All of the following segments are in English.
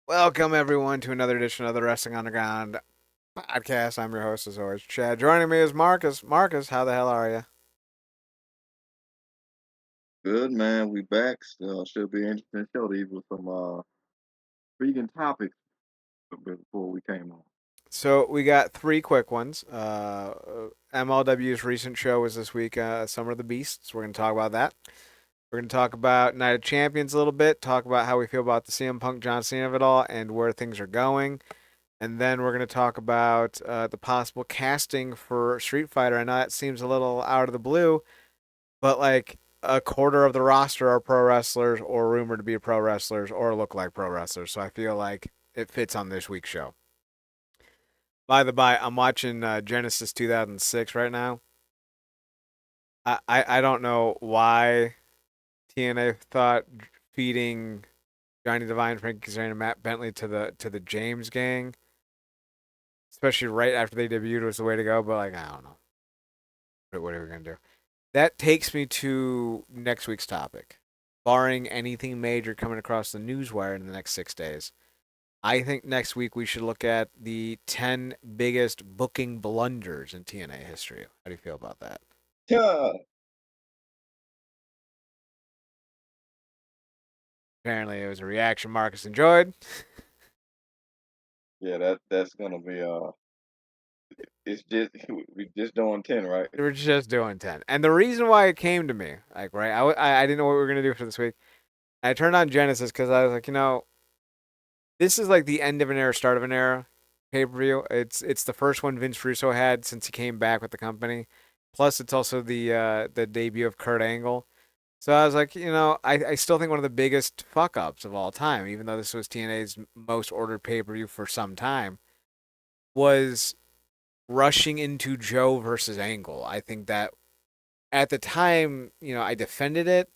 Welcome everyone to another edition of the Wrestling Underground podcast. I'm your host as always, Chad. Joining me is Marcus. Marcus, how the hell are you? Good man, we back. Should be an interesting show. These were some intriguing topics before we came on. So we got three quick ones. MLW's recent show was this week, Summer of the Beasts. We're going to talk about that. We're going to talk about Night of Champions a little bit. Talk about how we feel about the CM Punk John Cena of it all and where things are going. And then we're going to talk about the possible casting for Street Fighter. I know that seems a little out of the blue, but like a quarter of the roster are pro wrestlers or rumored to be pro wrestlers or look like pro wrestlers. So I feel like it fits on this week's show. By the by, I'm watching Genesis 2006 right now. I don't know why TNA thought feeding Johnny Devine, Frankie Kazarian, and Matt Bentley to the James gang, especially right after they debuted, was the way to go. But like, I don't know. What are we gonna do? That takes me to next week's topic. Barring anything major coming across the newswire in the next 6 days, I think next week we should look at the 10 biggest booking blunders in TNA history. How do you feel about that? Yeah, Apparently, it was a reaction Marcus enjoyed. yeah, that's gonna be it's just we just doing 10, right? We're just doing 10. And the reason why it came to me, like, right, I didn't know what we were going to do for this week. I turned on Genesis because I was like, this is like the end of an era, start of an era pay per view. It's the first one Vince Russo had since he came back with the company. Plus, it's also the debut of Kurt Angle. So I was like, I still think one of the biggest fuck ups of all time, even though this was TNA's most ordered pay per view for some time, was rushing into Joe versus Angle. I think that at the time, I defended it,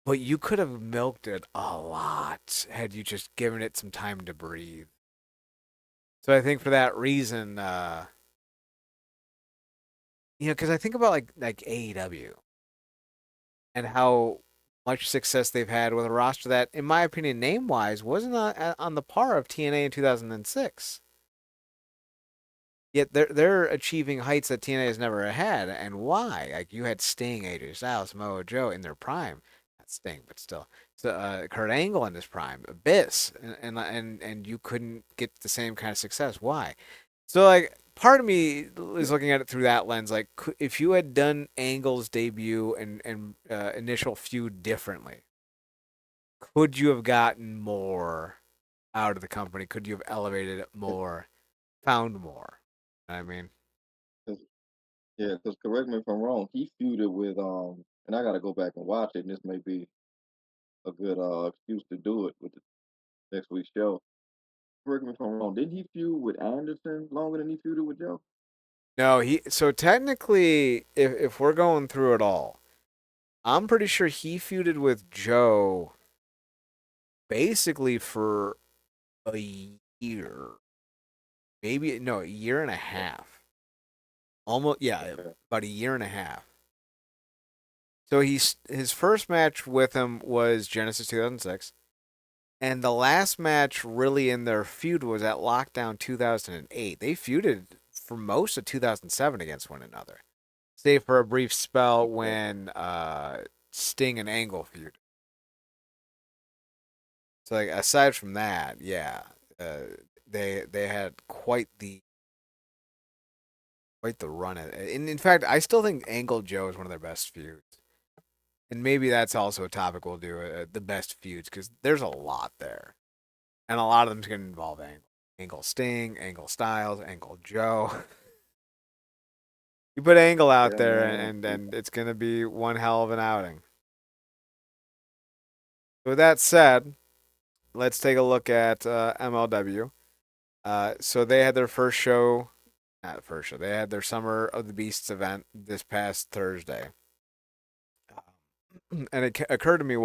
but you could have milked it a lot had you just given it some time to breathe. So I think for that reason, because I think about like AEW and how much success they've had with a roster that, in my opinion, name wise, wasn't on the par of TNA in 2006. Yet they're achieving heights that TNA has never had, and why? Like you had Sting, AJ Styles, Samoa Joe in their prime, not Sting, but still, so Kurt Angle in his prime, Abyss, and you couldn't get the same kind of success. Why? So like part of me is looking at it through that lens. Like if you had done Angle's debut and initial feud differently, could you have gotten more out of the company? Could you have elevated it more, found more? I mean, 'Cause- yeah, because correct me if I'm wrong. He feuded with and I gotta go back and watch it. And this may be a good excuse to do it with the next week's show. Correct me if I'm wrong. Didn't he feud with Anderson longer than he feuded with Joe? no, he. So technically, if we're going through it all, I'm pretty sure he feuded with Joe basically for a year, maybe no, a year and a half. Almost, yeah, Okay, about a year and a half. So his first match with him was Genesis 2006, and the last match really in their feud was at Lockdown 2008. They feuded for most of 2007 against one another, save for a brief spell okay. when Sting and Angle feuded. So like aside from that, yeah, uh, they had quite the run at it. And in fact, I still think Angle Joe is one of their best feuds. And maybe that's also a topic we'll do, the best feuds, because there's a lot there. And a lot of them's going to involve Angle. Angle Sting, Angle Styles, Angle Joe. You put Angle out Yeah, there, man. and it's going to be one hell of an outing. With that said, let's take a look at MLW. So they had their first show, not first show, they had their Summer of the Beasts event this past Thursday. And it occurred to me um,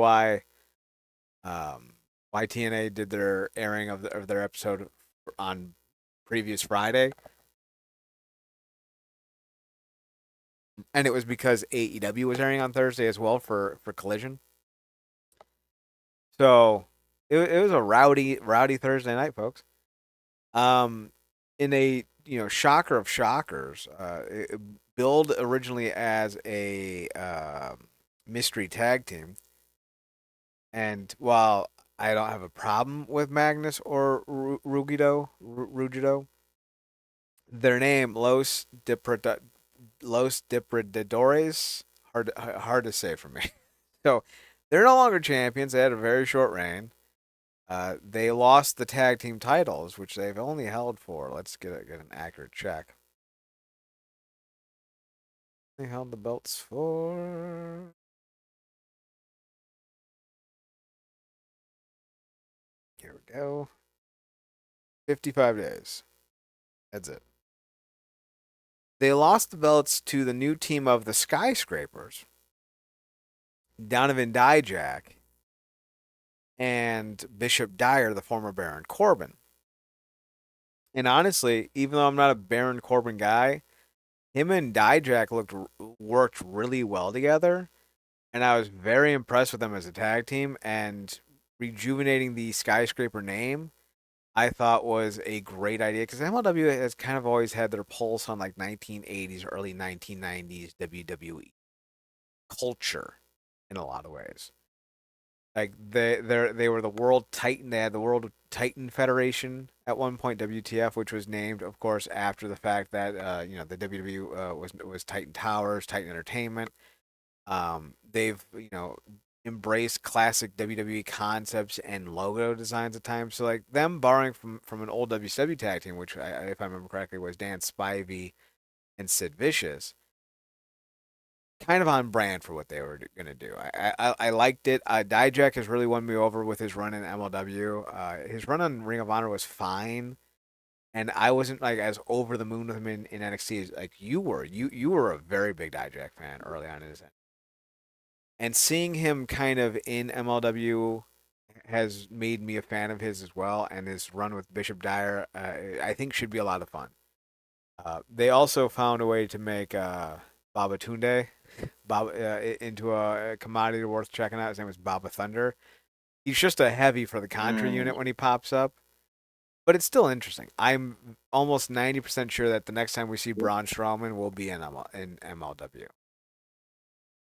why TNA did their airing of their episode on previous Friday, and it was because AEW was airing on Thursday as well for Collision. So it was a rowdy Thursday night, folks. Um, in a shocker of shockers, billed originally as a mystery tag team, and while I don't have a problem with Magnus or Rugido, their name Los Depredadores, hard to say for me. So they're no longer champions. They had a very short reign. They lost the tag team titles, which they've only held for. Let's get an accurate check. They held the belts for. Here we go. 55 days. That's it. They lost the belts to the new team of the Skyscrapers, Donovan Dijak, and Bishop Dyer, the former Baron Corbin. And honestly, even though I'm not a Baron Corbin guy, him and Dijak worked really well together, and I was very impressed with them as a tag team. And rejuvenating the Skyscraper name, I thought was a great idea because MLW has kind of always had their pulse on like 1980s, early 1990s WWE culture in a lot of ways. Like they were the World Titan. They had the World Titan Federation at one point, WTF, which was named, of course, after the fact that the WWE was Titan Towers, Titan Entertainment. They've embraced classic WWE concepts and logo designs at times. So like them borrowing from an old WCW tag team, which if I remember correctly was Dan Spivey and Sid Vicious, kind of on brand for what they were gonna do. I liked it. Dijak has really won me over with his run in MLW. His run on Ring of Honor was fine, and I wasn't like as over the moon with him in NXT as like you were. You were a very big Dijak fan early on in his end, and seeing him kind of in MLW has made me a fan of his as well. And his run with Bishop Dyer, I think, should be a lot of fun. They also found a way to make Babatunde into a commodity worth checking out. His name was Baba Thunder. He's just a heavy for the Contra Mm. unit when he pops up, but it's still interesting. I'm almost 90% sure that the next time we see Braun Strowman will be in MLW.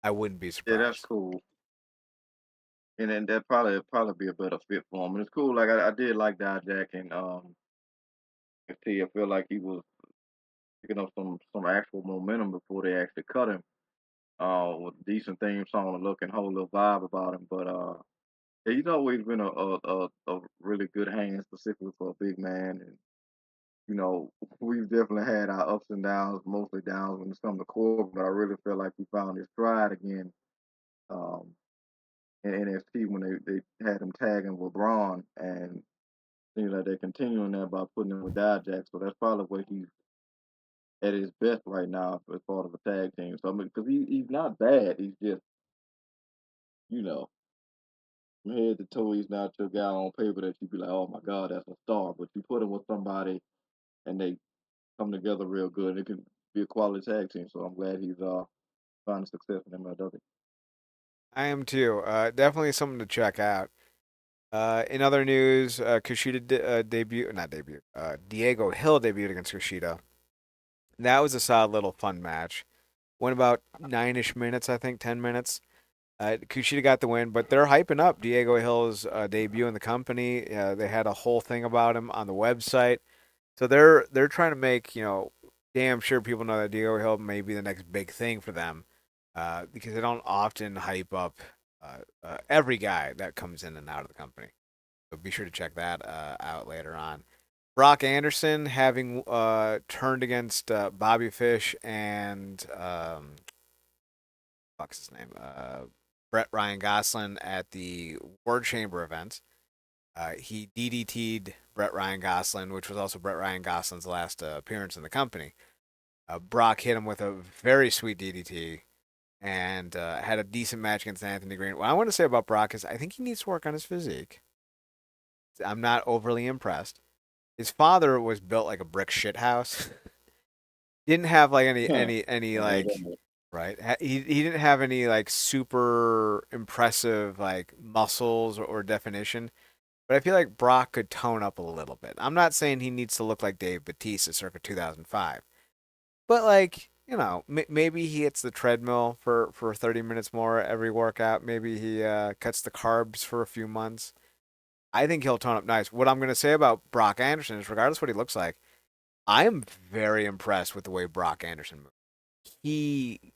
I wouldn't be Yeah, that's surprised. cool. And then that probably be a better fit for him. And it's cool. Like I did like Jack and FT. I feel like he was picking up some actual momentum before they actually cut him. With a decent theme song, a look and whole little vibe about him. But yeah, he's always been a really good hand, specifically for a big man. And you know, we've definitely had our ups and downs, mostly downs when it's come to Corbin. But I really feel like he found his stride again. Um, in NXT when they had him tagging with Braun, and seems like they're continuing that by putting him with Dijak. So that's probably where he's at his best right now as part of a tag team. So I mean, because he's not bad, he's just you know from head to toe, he's not your guy on paper that you'd be like, oh my god, that's a star. But you put him with somebody and they come together real good, it can be a quality tag team. So I'm glad he's finding success in MLW. I am too. Definitely something to check out. In other news, Kushida not debut. Diego Hill debuted against Kushida. That was a solid little fun match. Went about 9-ish minutes, I think, 10 minutes. Kushida got the win, but they're hyping up Diego Hill's debut in the company. They had a whole thing about him on the website, so they're trying to make damn sure people know that Diego Hill may be the next big thing for them, because they don't often hype up every guy that comes in and out of the company. So be sure to check that out later on. Brock Anderson having turned against Bobby Fish and what's his name? Brett Ryan Goslin at the Word Chamber event. He DDT'd Brett Ryan Goslin, which was also Brett Ryan Goslin's last appearance in the company. Brock hit him with a very sweet DDT and had a decent match against Anthony Green. What I want to say about Brock is I think he needs to work on his physique. I'm not overly impressed. His father was built like a brick shit house. Didn't have like Huh. any I heard like that. right. He didn't have any like super impressive like muscles or definition. but I feel like Brock could tone up a little bit. I'm not saying he needs to look like Dave Bautista circa 2005, but like, maybe he hits the treadmill for 30 minutes more every workout. Maybe he cuts the carbs for a few months. I think he'll tone up nice. What I'm going to say about Brock Anderson is, regardless of what he looks like, I am very impressed with the way Brock Anderson moves. He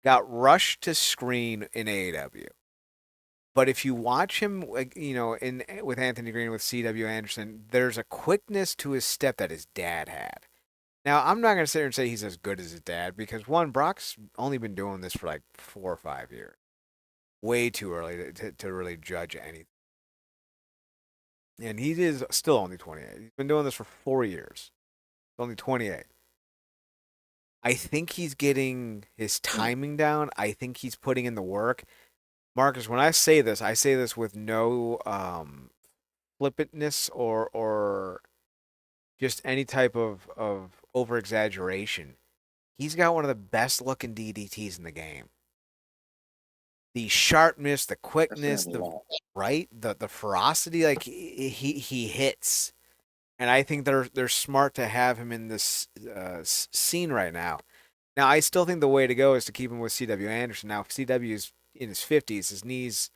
got rushed to screen in AEW. But if you watch him, like, in with Anthony Green with CW Anderson, there's a quickness to his step that his dad had. Now, I'm not gonna sit here and say he's as good as his dad because one, Brock's only been doing this for like 4 or 5 years. Way too early to really judge anything. And he is still only 28. He's been doing this for 4 years. He's only 28. I think he's getting his Mm. timing down. I think he's putting in the work. Marcus, when I say this with no flippantness or just any type of over exaggeration. He's got one of the best looking DDTs in the game. The sharpness, the That's saying quickness, a the lot. right, the ferocity, like he hits. And I think they're smart to have him in this scene right now. Now, I still think the way to go is to keep him with CW Anderson. Now, if CW is in his 50s, his knees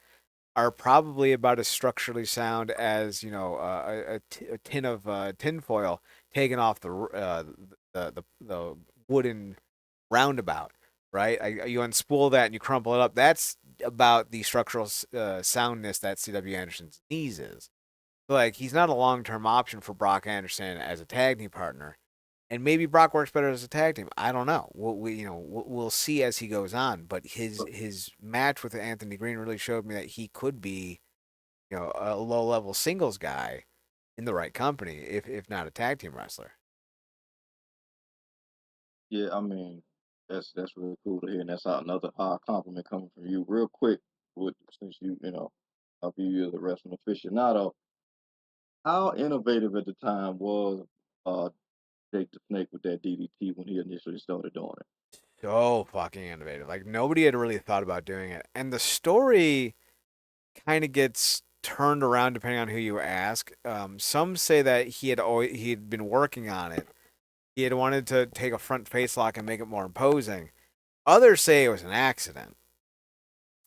are probably about as structurally sound as a tin of tinfoil taken off the wooden roundabout, right? You unspool that and you crumple it up. That's about the structural soundness that C.W. Anderson's knees is. So, like, he's not a long term option for Brock Anderson as a tag team partner. And maybe Brock works better as a tag team. I don't know. We'll see as he goes on. But his match with Anthony Green really showed me that he could be, a low level singles guy in the right company, if not a tag team wrestler. Yeah, I mean, that's really cool to hear, and that's another compliment coming from you. Real quick, with since I view you as a wrestling aficionado, how innovative at the time was uh Jake the Snake with that DDT when he initially started doing it? So fucking innovative. Like nobody had really thought about doing it, and the story kind of gets turned around depending on who you ask. Some say that he had been working on it. He had wanted to take a front face lock and make it more imposing. Others say it was an accident.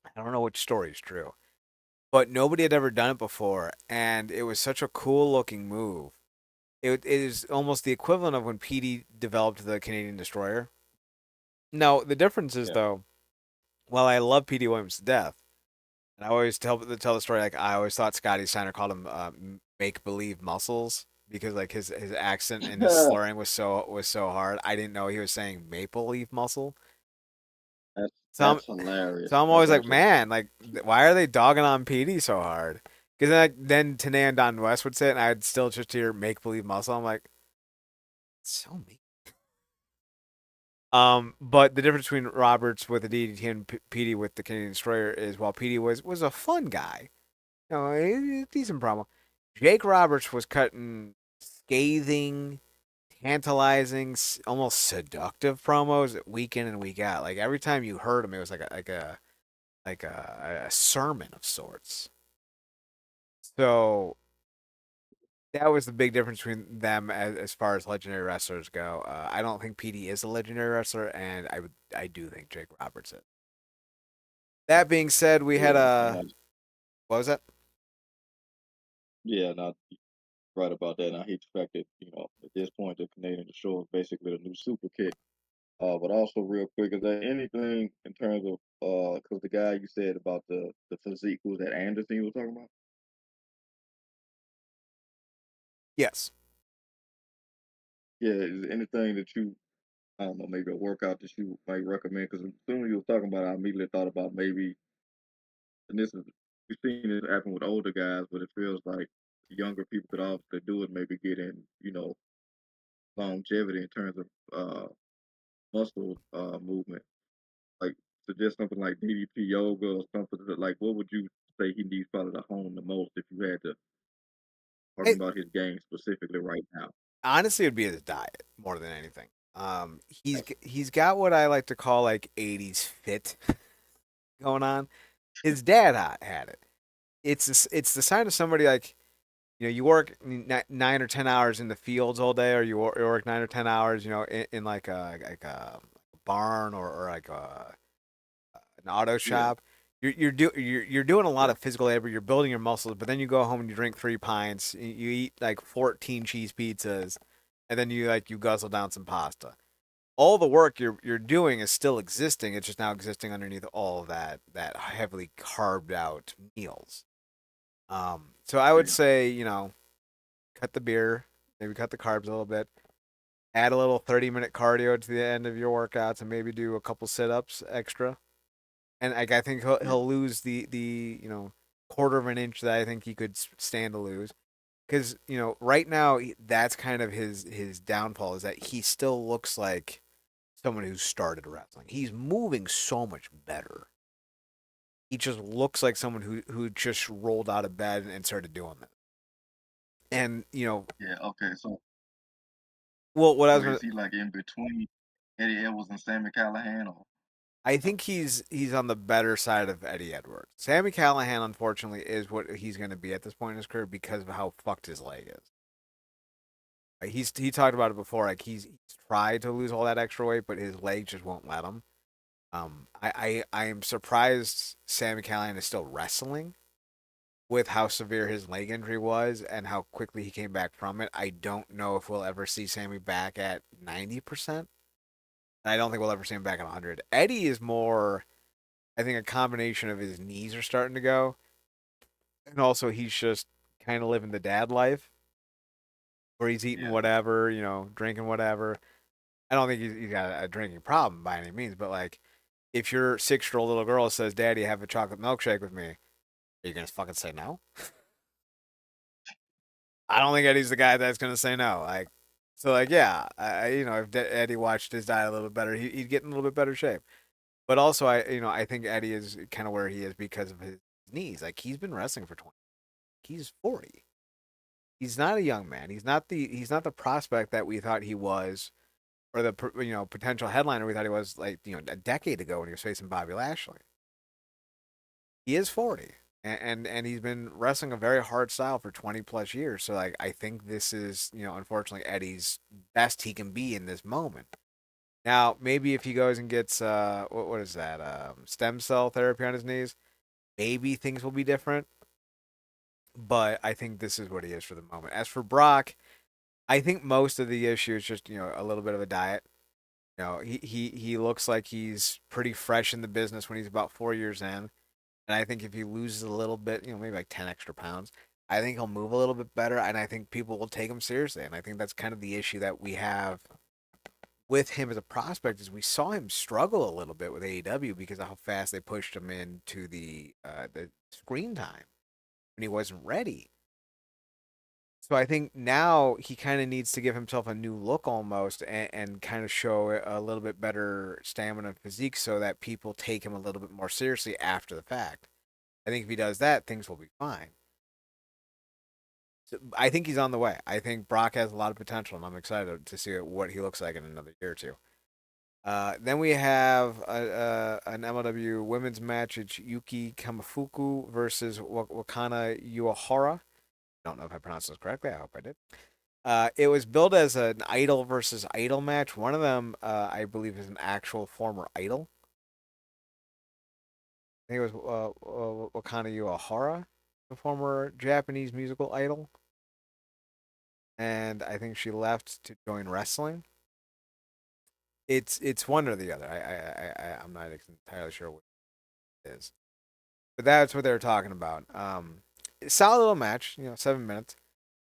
I don't know which story is true, but nobody had ever done it before, and it was such a cool looking move. It is almost the equivalent of when PD developed the Canadian Destroyer. Now the difference is Yeah. though, while I love PD Williams to death, and I always tell the story like I always thought Scotty Steiner called him make believe muscles because like his accent and his slurring was so hard. I didn't know he was saying maple leaf muscle. that's So I'm that's hilarious. so I'm That's always like, actually man, like why are they dogging on PD so hard? Because then Tanay and Don West would say it, and I'd still just hear make believe muscle. I'm like, so mean. But the difference between Roberts with the DDT and PD with the Canadian Destroyer is while PD was a fun guy, a decent promo. Jake Roberts was cutting scathing, tantalizing, almost seductive promos week in and week out. Like every time you heard him, it was like a sermon of sorts. So that was the big difference between them as far as legendary wrestlers go. I don't think PD is a legendary wrestler, and I do think Jake Roberts is. That being said, we had yeah, a what was that? yeah, not right about that. And I hate the fact that at this point the Canadian Destroyer is basically the new super kick. But also real quick, is there anything in terms of because the guy you said about the physique was that Anderson you were talking about? Yes. Yeah, is there anything that you I don't know, maybe a workout that you might recommend? Because as soon as you were talking about it, I immediately thought about maybe, and this is we've seen this happen with older guys, but it feels like younger people could also do it, maybe get in, longevity in terms of muscle movement. Like suggest something like DDP yoga or something like what would you say he needs probably to hone the most if you had to talking I, about his game specifically right now? honestly, it would be his diet more than anything. He's got what I like to call like '80s fit going on. His dad had it. It's the sign of somebody like you work 9 or 10 hours in the fields all day, or you work 9 or 10 hours, in like a barn or like an auto Yeah, shop. You're doing a lot yeah, of physical labor. You're building your muscles, but then you go home and you drink 3 pints. You eat like 14 cheese pizzas, and then you guzzle down some pasta. All the work you're doing is still existing. It's just now existing underneath all of that heavily carved out meals. So I would yeah, say, cut the beer, maybe cut the carbs a little bit, add a little 30-minute cardio to the end of your workouts, and maybe do a couple sit-ups extra. And like I think he'll yeah, he'll lose the quarter of an inch that I think he could stand to lose. Because right now that's kind of his downfall is that he still looks like someone who started wrestling. He's moving so much better. He just looks like someone who just rolled out of bed and started doing that. And yeah. Okay, so well, what I so was gonna is he like in between Eddie Edwards and Sammy Callahan, or I think he's on the better side of Eddie Edwards. Sammy Callahan, unfortunately, is what he's going to be at this point in his career because of how fucked his leg is. He talked about it before. Like he's tried to lose all that extra weight, but his leg just won't let him. I am surprised Sammy Callahan is still wrestling with how severe his leg injury was and how quickly he came back from it. I don't know if we'll ever see Sammy back at 90%. I don't think we'll ever see him back at 100. Eddie is more, I think, a combination of his knees are starting to go, and also he's just kind of living the dad life where he's eating yeah, whatever, drinking whatever. I don't think he's got a drinking problem by any means, but like if your 6-year-old little girl says, "Daddy, have a chocolate milkshake with me," are you gonna fucking say no? I don't think Eddie's the guy that's gonna say no. Like, so like yeah, if Eddie watched his diet a little bit better, he'd get in a little bit better shape. But also, I think Eddie is kind of where he is because of his knees. Like he's been wrestling for 20. He's 40. He's not a young man. He's not the prospect that we thought he was, or the potential headliner we thought he was like a decade ago when he was facing Bobby Lashley. He is 40, and he's been wrestling a very hard style for 20 plus years. So like I think this is unfortunately Eddie's best he can be in this moment. Now maybe if he goes and gets what is that stem cell therapy on his knees, maybe things will be different. But I think this is what he is for the moment. As for Brock, I think most of the issue is just a little bit of a diet. He looks like he's pretty fresh in the business when he's about 4 years in, and I think if he loses a little bit, maybe like 10 extra pounds, I think he'll move a little bit better, and I think people will take him seriously. And I think that's kind of the issue that we have with him as a prospect is we saw him struggle a little bit with AEW because of how fast they pushed him into the screen time when he wasn't ready. So I think now he kind of needs to give himself a new look almost and kind of show a little bit better stamina and physique so that people take him a little bit more seriously after the fact. I think if he does that, things will be fine. So I think he's on the way. I think Brock has a lot of potential, and I'm excited to see what he looks like in another year or two. Then we have an MLW women's match. It's Yuki Kamifuku versus Wakana Uehara. I don't know if I pronounced this correctly. I hope I did. It was billed as an idol versus idol match. One of them, I believe, is an actual former idol. I think it was Wakana Uehara, the former Japanese musical idol, and I think she left to join wrestling. It's one or the other. I'm not entirely sure what it is, but that's what they were talking about. Solid little match, 7 minutes.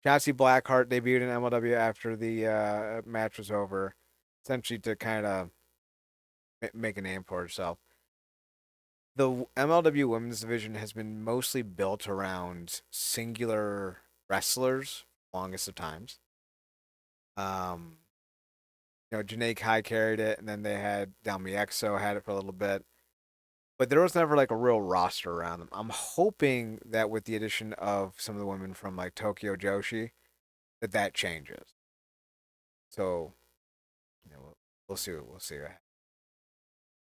Shotzi Blackheart debuted in MLW after the match was over, essentially to kind of make a name for herself. The MLW women's division has been mostly built around singular wrestlers, longest of times. Um, Janae Kai carried it, and then they had Dalmi Exo had it for a little bit, but there was never like a real roster around them. I'm hoping that with the addition of some of the women from like Tokyo Joshi, that changes. So we'll see. We'll see.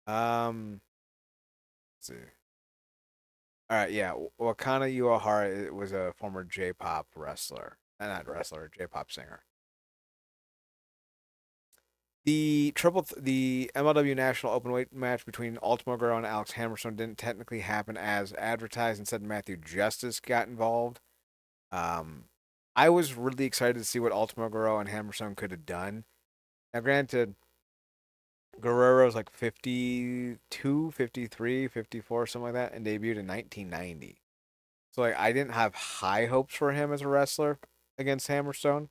Let's see. All right, yeah. Wakana Uehara was a former J-pop wrestler, not wrestler, J-pop singer. The MLW National Openweight match between Ultimo Guerrero and Alex Hammerstone didn't technically happen as advertised. Instead, Matthew Justice got involved. Um, I was really excited to see what Ultimo Guerrero and Hammerstone could have done. Now, granted, Guerrero's like 52, 53, 54, something like that, and debuted in 1990. So like I didn't have high hopes for him as a wrestler against Hammerstone,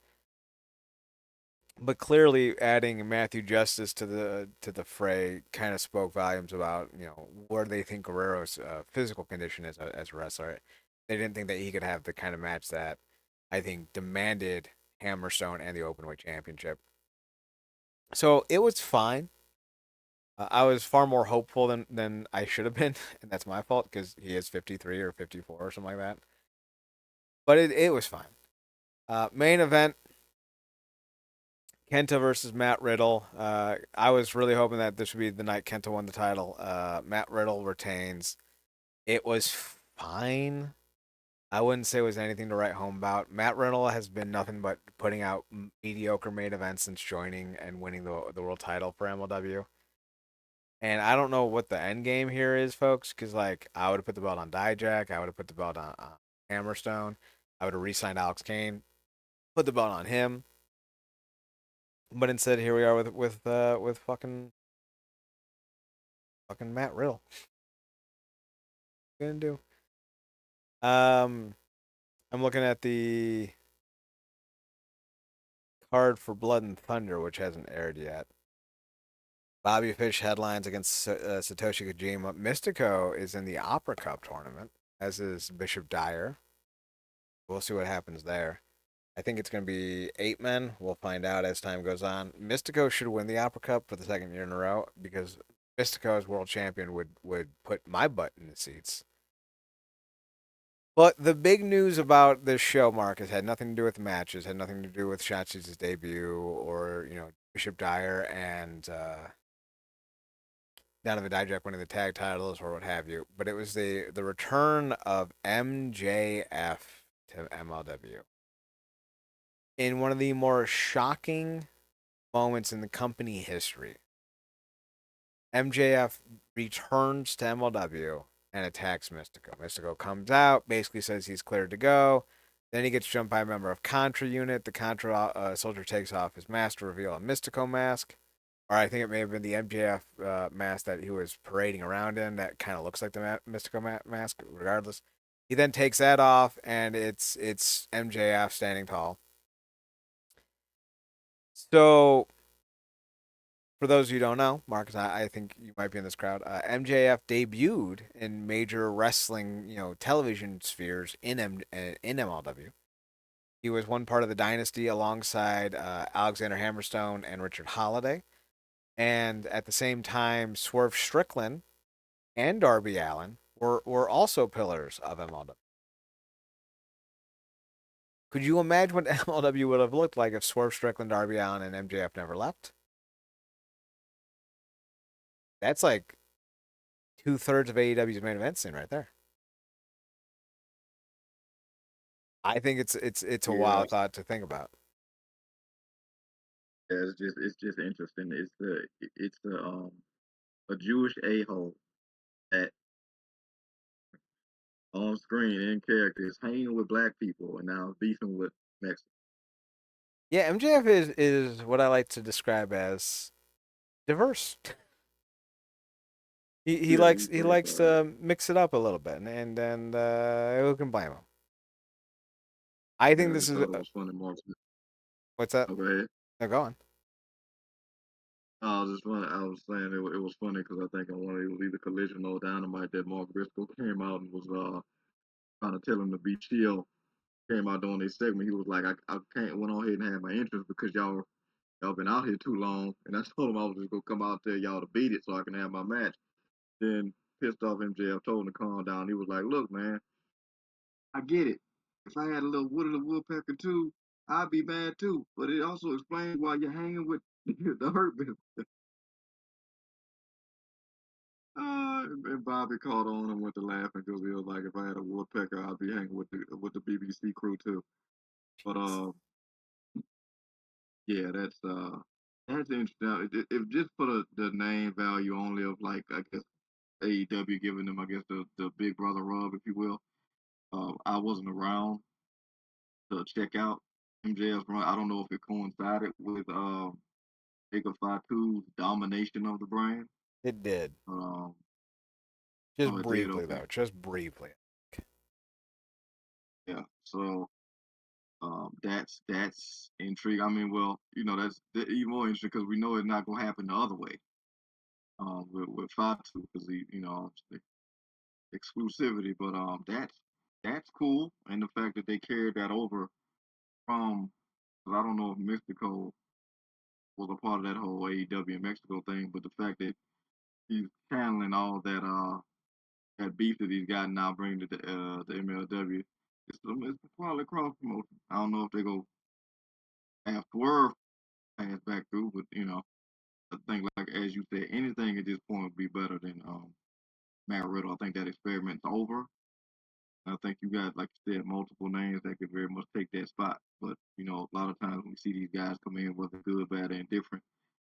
but clearly adding Matthew Justice to the fray kind of spoke volumes about where they think Guerrero's physical condition is as a wrestler. They didn't think that he could have the kind of match that I think demanded Hammerstone and the Openweight Championship. So it was fine. I was far more hopeful than I should have been, and that's my fault because he is 53 or 54 or something like that. But it was fine. Main event: Kenta versus Matt Riddle. I was really hoping that this would be the night Kenta won the title. Matt Riddle retains. It was fine. I wouldn't say it was anything to write home about. Matt Riddle has been nothing but putting out mediocre main events since joining and winning the world title for MLW. And I don't know what the end game here is, folks, because like I would have put the belt on Dijak, I would have put the belt on Hammerstone, I would have re-signed Alex Kane, put the belt on him, but instead here we are with fucking Matt Riddle. What are you gonna do? I'm looking at the card for Blood and Thunder, which hasn't aired yet. Bobby Fish headlines against Satoshi Kojima. Mystico is in the Opera Cup tournament, as is Bishop Dyer. We'll see what happens there. I think it's going to be 8 men. We'll find out as time goes on. Mystico should win the Opera Cup for the second year in a row because Mystico as world champion would put my butt in the seats. But the big news about this show, Marcus, had nothing to do with matches, had nothing to do with Shotzi's debut or Bishop Dyer and Donovan Dijak winning the tag titles or what have you. But it was the return of MJF to MLW in one of the more shocking moments in the company history. MJF returns to MLW and attacks Mystico. Mystico comes out, basically says he's cleared to go. Then he gets jumped by a member of Contra unit. The Contra soldier takes off his mask to reveal a Mystico mask. Or I think it may have been the MJF mask that he was parading around in that kind of looks like the Mystico mask, regardless. He then takes that off, and it's MJF standing tall. So for those of you who don't know, Marcus, I think you might be in this crowd. MJF debuted in major wrestling, television spheres in MLW. He was one part of the dynasty alongside Alexander Hammerstone and Richard Holliday, and at the same time, Swerve Strickland and Darby Allin were also pillars of MLW. Could you imagine what MLW would have looked like if Swerve Strickland, Darby Allin, and MJF never left? That's like 2/3 of AEW's main event scene right there. I think it's a Yeah, wild thought to think about. yeah, it's just interesting. It's a Jewish a hole that on screen in character is hanging with black people and now beefing with Mexicans. Yeah, MJF is what I like to describe as diverse. He Yeah, likes he's he very likes diverse. to mix it up a little bit, and who can blame him? I Yeah, think I this just is thought it was funny, Mark. what's that? Oh, go ahead. No, go on. I was just funny. I was saying it was funny because I think in one of it was either Collision or Dynamite that Mark Briscoe came out and was trying to tell him to be chill. Came out during this segment. He was like, I can't went on ahead and have my interest because y'all been out here too long. And I told him I was just gonna come out and tell y'all to beat it so I can have my match. Then pissed off MJF told him to calm down. He was like, look, man, I get it. If I had a little Woody the Woodpecker too, I'd be mad too. But it also explains why you're hanging with the hurt business. And Bobby caught on and went to laughing because he was like, if I had a woodpecker, I'd be hanging with the BBC crew too. But yeah, that's interesting. If just for the name value only of like I guess AEW giving them I guess the Big Brother rub, if you will. I wasn't around to check out MJF's run. I don't know if it coincided with Ika Fatu's domination of the brand. It did. Um, Just oh, it did. briefly, Okay, though. Just briefly. yeah. So that's intriguing. I mean, well, that's even more interesting because we know it's not gonna happen the other way. With Fatu because he, obviously exclusivity, but that's cool, and the fact that they carried that over from. 'Cause I don't know if Mystico was a part of that whole AEW in Mexico thing, but the fact that he's channeling all that beef that he's got now, bringing to the MLW, it's probably cross promotion. I don't know if they go have Swerve pass back through, but I think like as you said, anything at this point would be better than Matt Riddle. I think that experiment's over. I think you got, like you said, multiple names that could very much take that spot. But a lot of times when we see these guys come in, whether good, bad, or indifferent,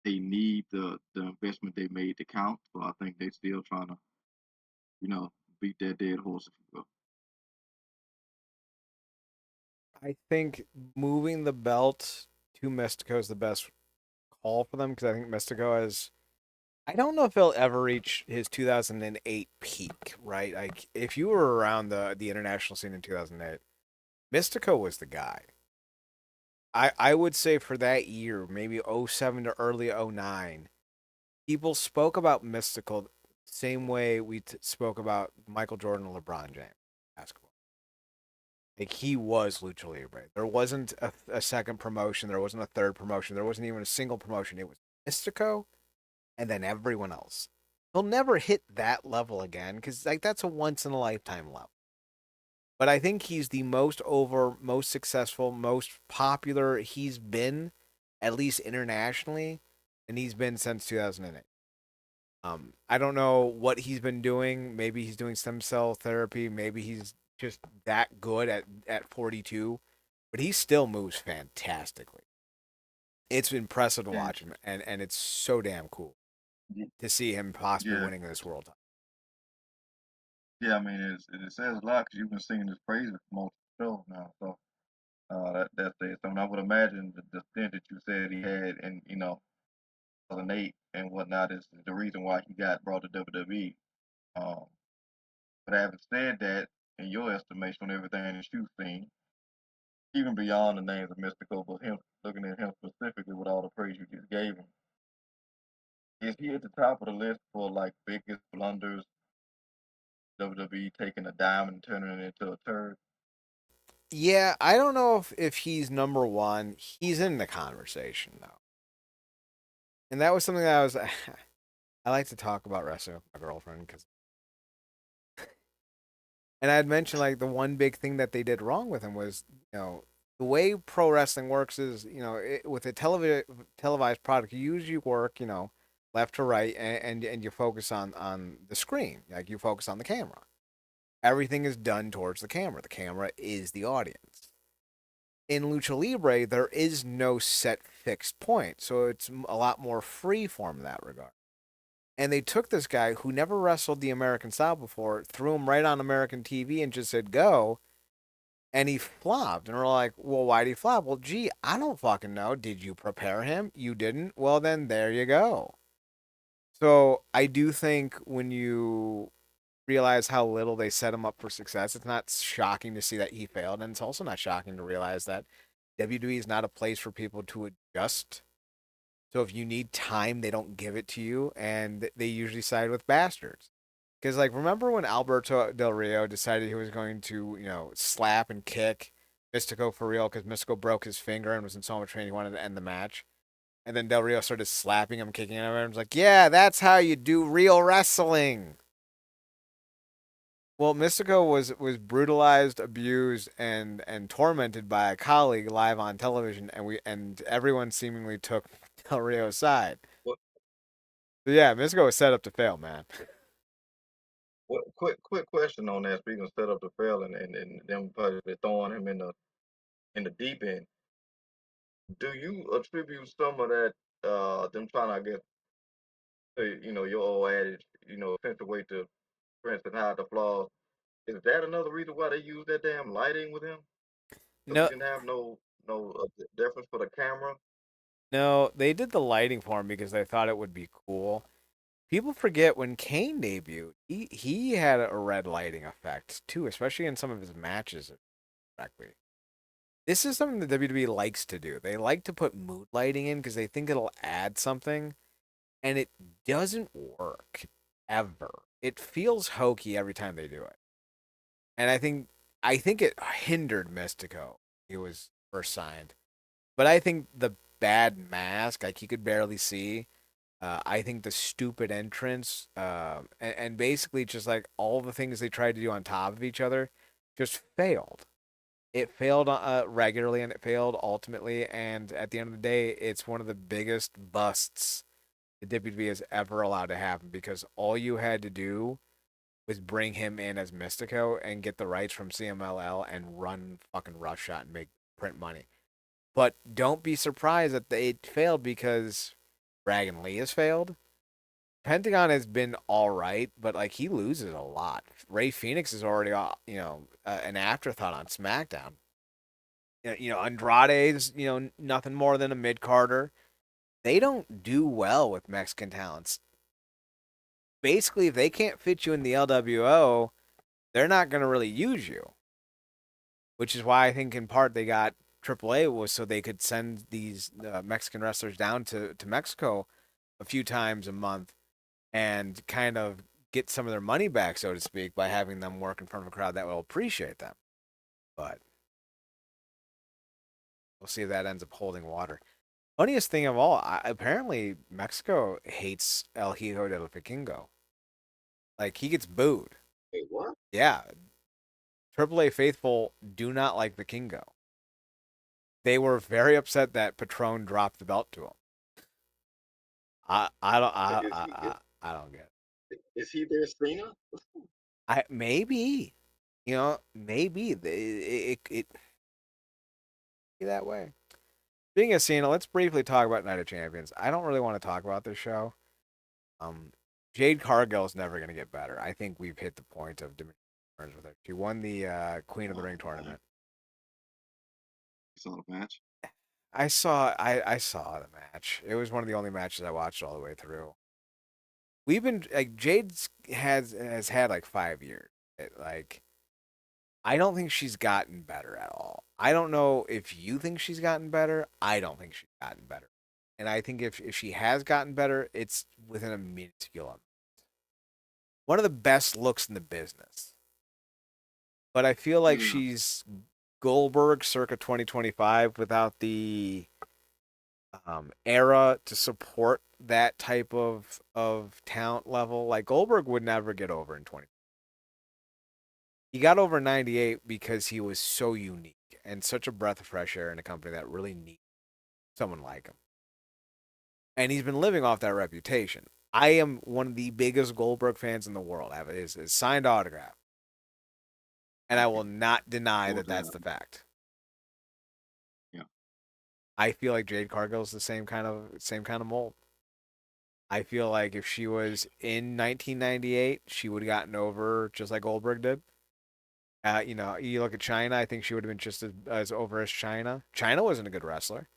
they need the investment they made to count. So I think they still trying to, you know, beat that dead horse, if you will. I think moving the belt to Mystico is the best call for them because I think Mystico has. I don't know if he'll ever reach his 2008 peak, right? Like, if you were around the international scene in 2008, Mystico was the guy. I would say for that year, maybe '07 to early '09, people spoke about Mystical same way we spoke about Michael Jordan and LeBron James basketball. Like he was Lucha Libre. There wasn't a second promotion. There wasn't a third promotion. There wasn't even a single promotion. It was Mystico and then everyone else. He'll never hit that level again because like that's a once in a lifetime level. But I think he's the most over, most successful, most popular he's been, at least internationally, and he's been since 2008. I don't know what he's been doing. Maybe he's doing stem cell therapy. Maybe he's just that good at 42, but he still moves fantastically. It's impressive to Yeah, watch him, and it's so damn cool to see him possibly yeah, winning this world title. yeah. I mean, it says a lot because you've been singing his praises for multiple shows now. So that says something. I would imagine the stint that you said he had in 2008 and whatnot is the reason why he got brought to WWE. Um, but having said that, in your estimation on everything that you've seen, even beyond the names of Mystical, but him looking at him specifically with all the praise you just gave him, is he at the top of the list for like biggest blunders, WWE taking a diamond and turning it into a turd? Yeah, I don't know if he's number one. He's in the conversation though, and that was something that I was. I like to talk about wrestling with my girlfriend because, and I had mentioned like the one big thing that they did wrong with him was the way pro wrestling works is with a televised product you usually work left to right and you focus on the screen like you focus on the camera. Everything is done towards the camera. The camera is the audience. In lucha libre there is no set fixed point, so it's a lot more free form in that regard. And they took this guy who never wrestled the American style before, threw him right on American TV and just said go, and he flopped. And we're like, well, why did he flop? Well, gee, I don't fucking know. Did you prepare him? You didn't? Well, then there you go. So I do think when you realize how little they set him up for success, it's not shocking to see that he failed. And it's also not shocking to realize that WWE is not a place for people to adjust. So if you need time, they don't give it to you, and they usually side with bastards. Because like, remember when Alberto Del Rio decided he was going to, slap and kick Mystico for real because Mystico broke his finger and was in so much pain he wanted to end the match, and then Del Rio started slapping him, kicking him, and was like, "Yeah, that's how you do real wrestling." Well, Mystico was brutalized, abused, and tormented by a colleague live on television, and everyone seemingly took Del Rio's side. What So yeah, Mystico was set up to fail, man. What quick question on that. Speaking of set up to fail and them probably throwing him in the deep end. Do you attribute some of that them trying to I guess your old adage, accentuate the strengths and hide the flaws? Is that another reason why they use that damn lighting with him? Because he No, didn't have no deference for the camera. no, they did the lighting for him because they thought it would be cool. People forget when Kane debuted, he had a red lighting effect too, especially in some of his matches. Correctly, this is something that WWE likes to do. They like to put mood lighting in because they think it'll add something, and it doesn't work ever. It feels hokey every time they do it, and I think it hindered Mystico. He was first signed, but I think the bad mask, like he could barely see. I think the stupid entrance, and basically just like all the things they tried to do on top of each other, just failed. It failed regularly, and it failed ultimately. And at the end of the day, it's one of the biggest busts the WWE has ever allowed to happen because all you had to do was bring him in as Mystico and get the rights from CMLL and run fucking roughshod and make print money. But don't be surprised that they failed because Dragon Lee has failed. Pentagon has been all right, but like he loses a lot. Ray Phoenix is already, an afterthought on SmackDown. Andrade's, nothing more than a mid carder. They don't do well with Mexican talents. Basically, if they can't fit you in the LWO, they're not going to really use you. Which is why I think in part they got AAA was so they could send these Mexican wrestlers down to Mexico a few times a month and kind of get some of their money back, so to speak, by having them work in front of a crowd that will appreciate them. But we'll see if that ends up holding water. Funniest thing of all, apparently Mexico hates El Hijo del Vikingo. Like he gets booed. Wait, what? Yeah, AAA faithful do not like Vikingo. They were very upset that Patron dropped the belt to him. I don't Is he I don't get it. is he their Cena? I maybe maybe it be that way. Being a Cena, let's briefly talk about Night of Champions. I don't really want to talk about this show. Um, Jade Cargill is never going to get better. I think we've hit the point of diminishing returns with her. She won the Queen of the Oh Ring man, tournament. you saw the match. I saw the match. It was one of the only matches I watched all the way through. We've been like Jade's has had like 5 years. Like I don't think she's gotten better at all. I don't know if you think she's gotten better. I don't think she's gotten better. And I think if she has gotten better, it's within a minuscule amount. One of the best looks in the business. But I feel like Yeah, she's Goldberg circa 2025 without the era to support that type of talent level. Like Goldberg would never get over in 20. He got over 98 because he was so unique and such a breath of fresh air in a company that really needs someone like him. And he's been living off that reputation. I am one of the biggest Goldberg fans in the world. I have his signed autograph, and I will not deny both that have. that's the fact. Yeah. I feel like Jade Cargill's the same kind of mold. I feel like if she was in 1998, she would have gotten over just like Goldberg did. You look at China. I think she would have been just as over as China. China wasn't a good wrestler.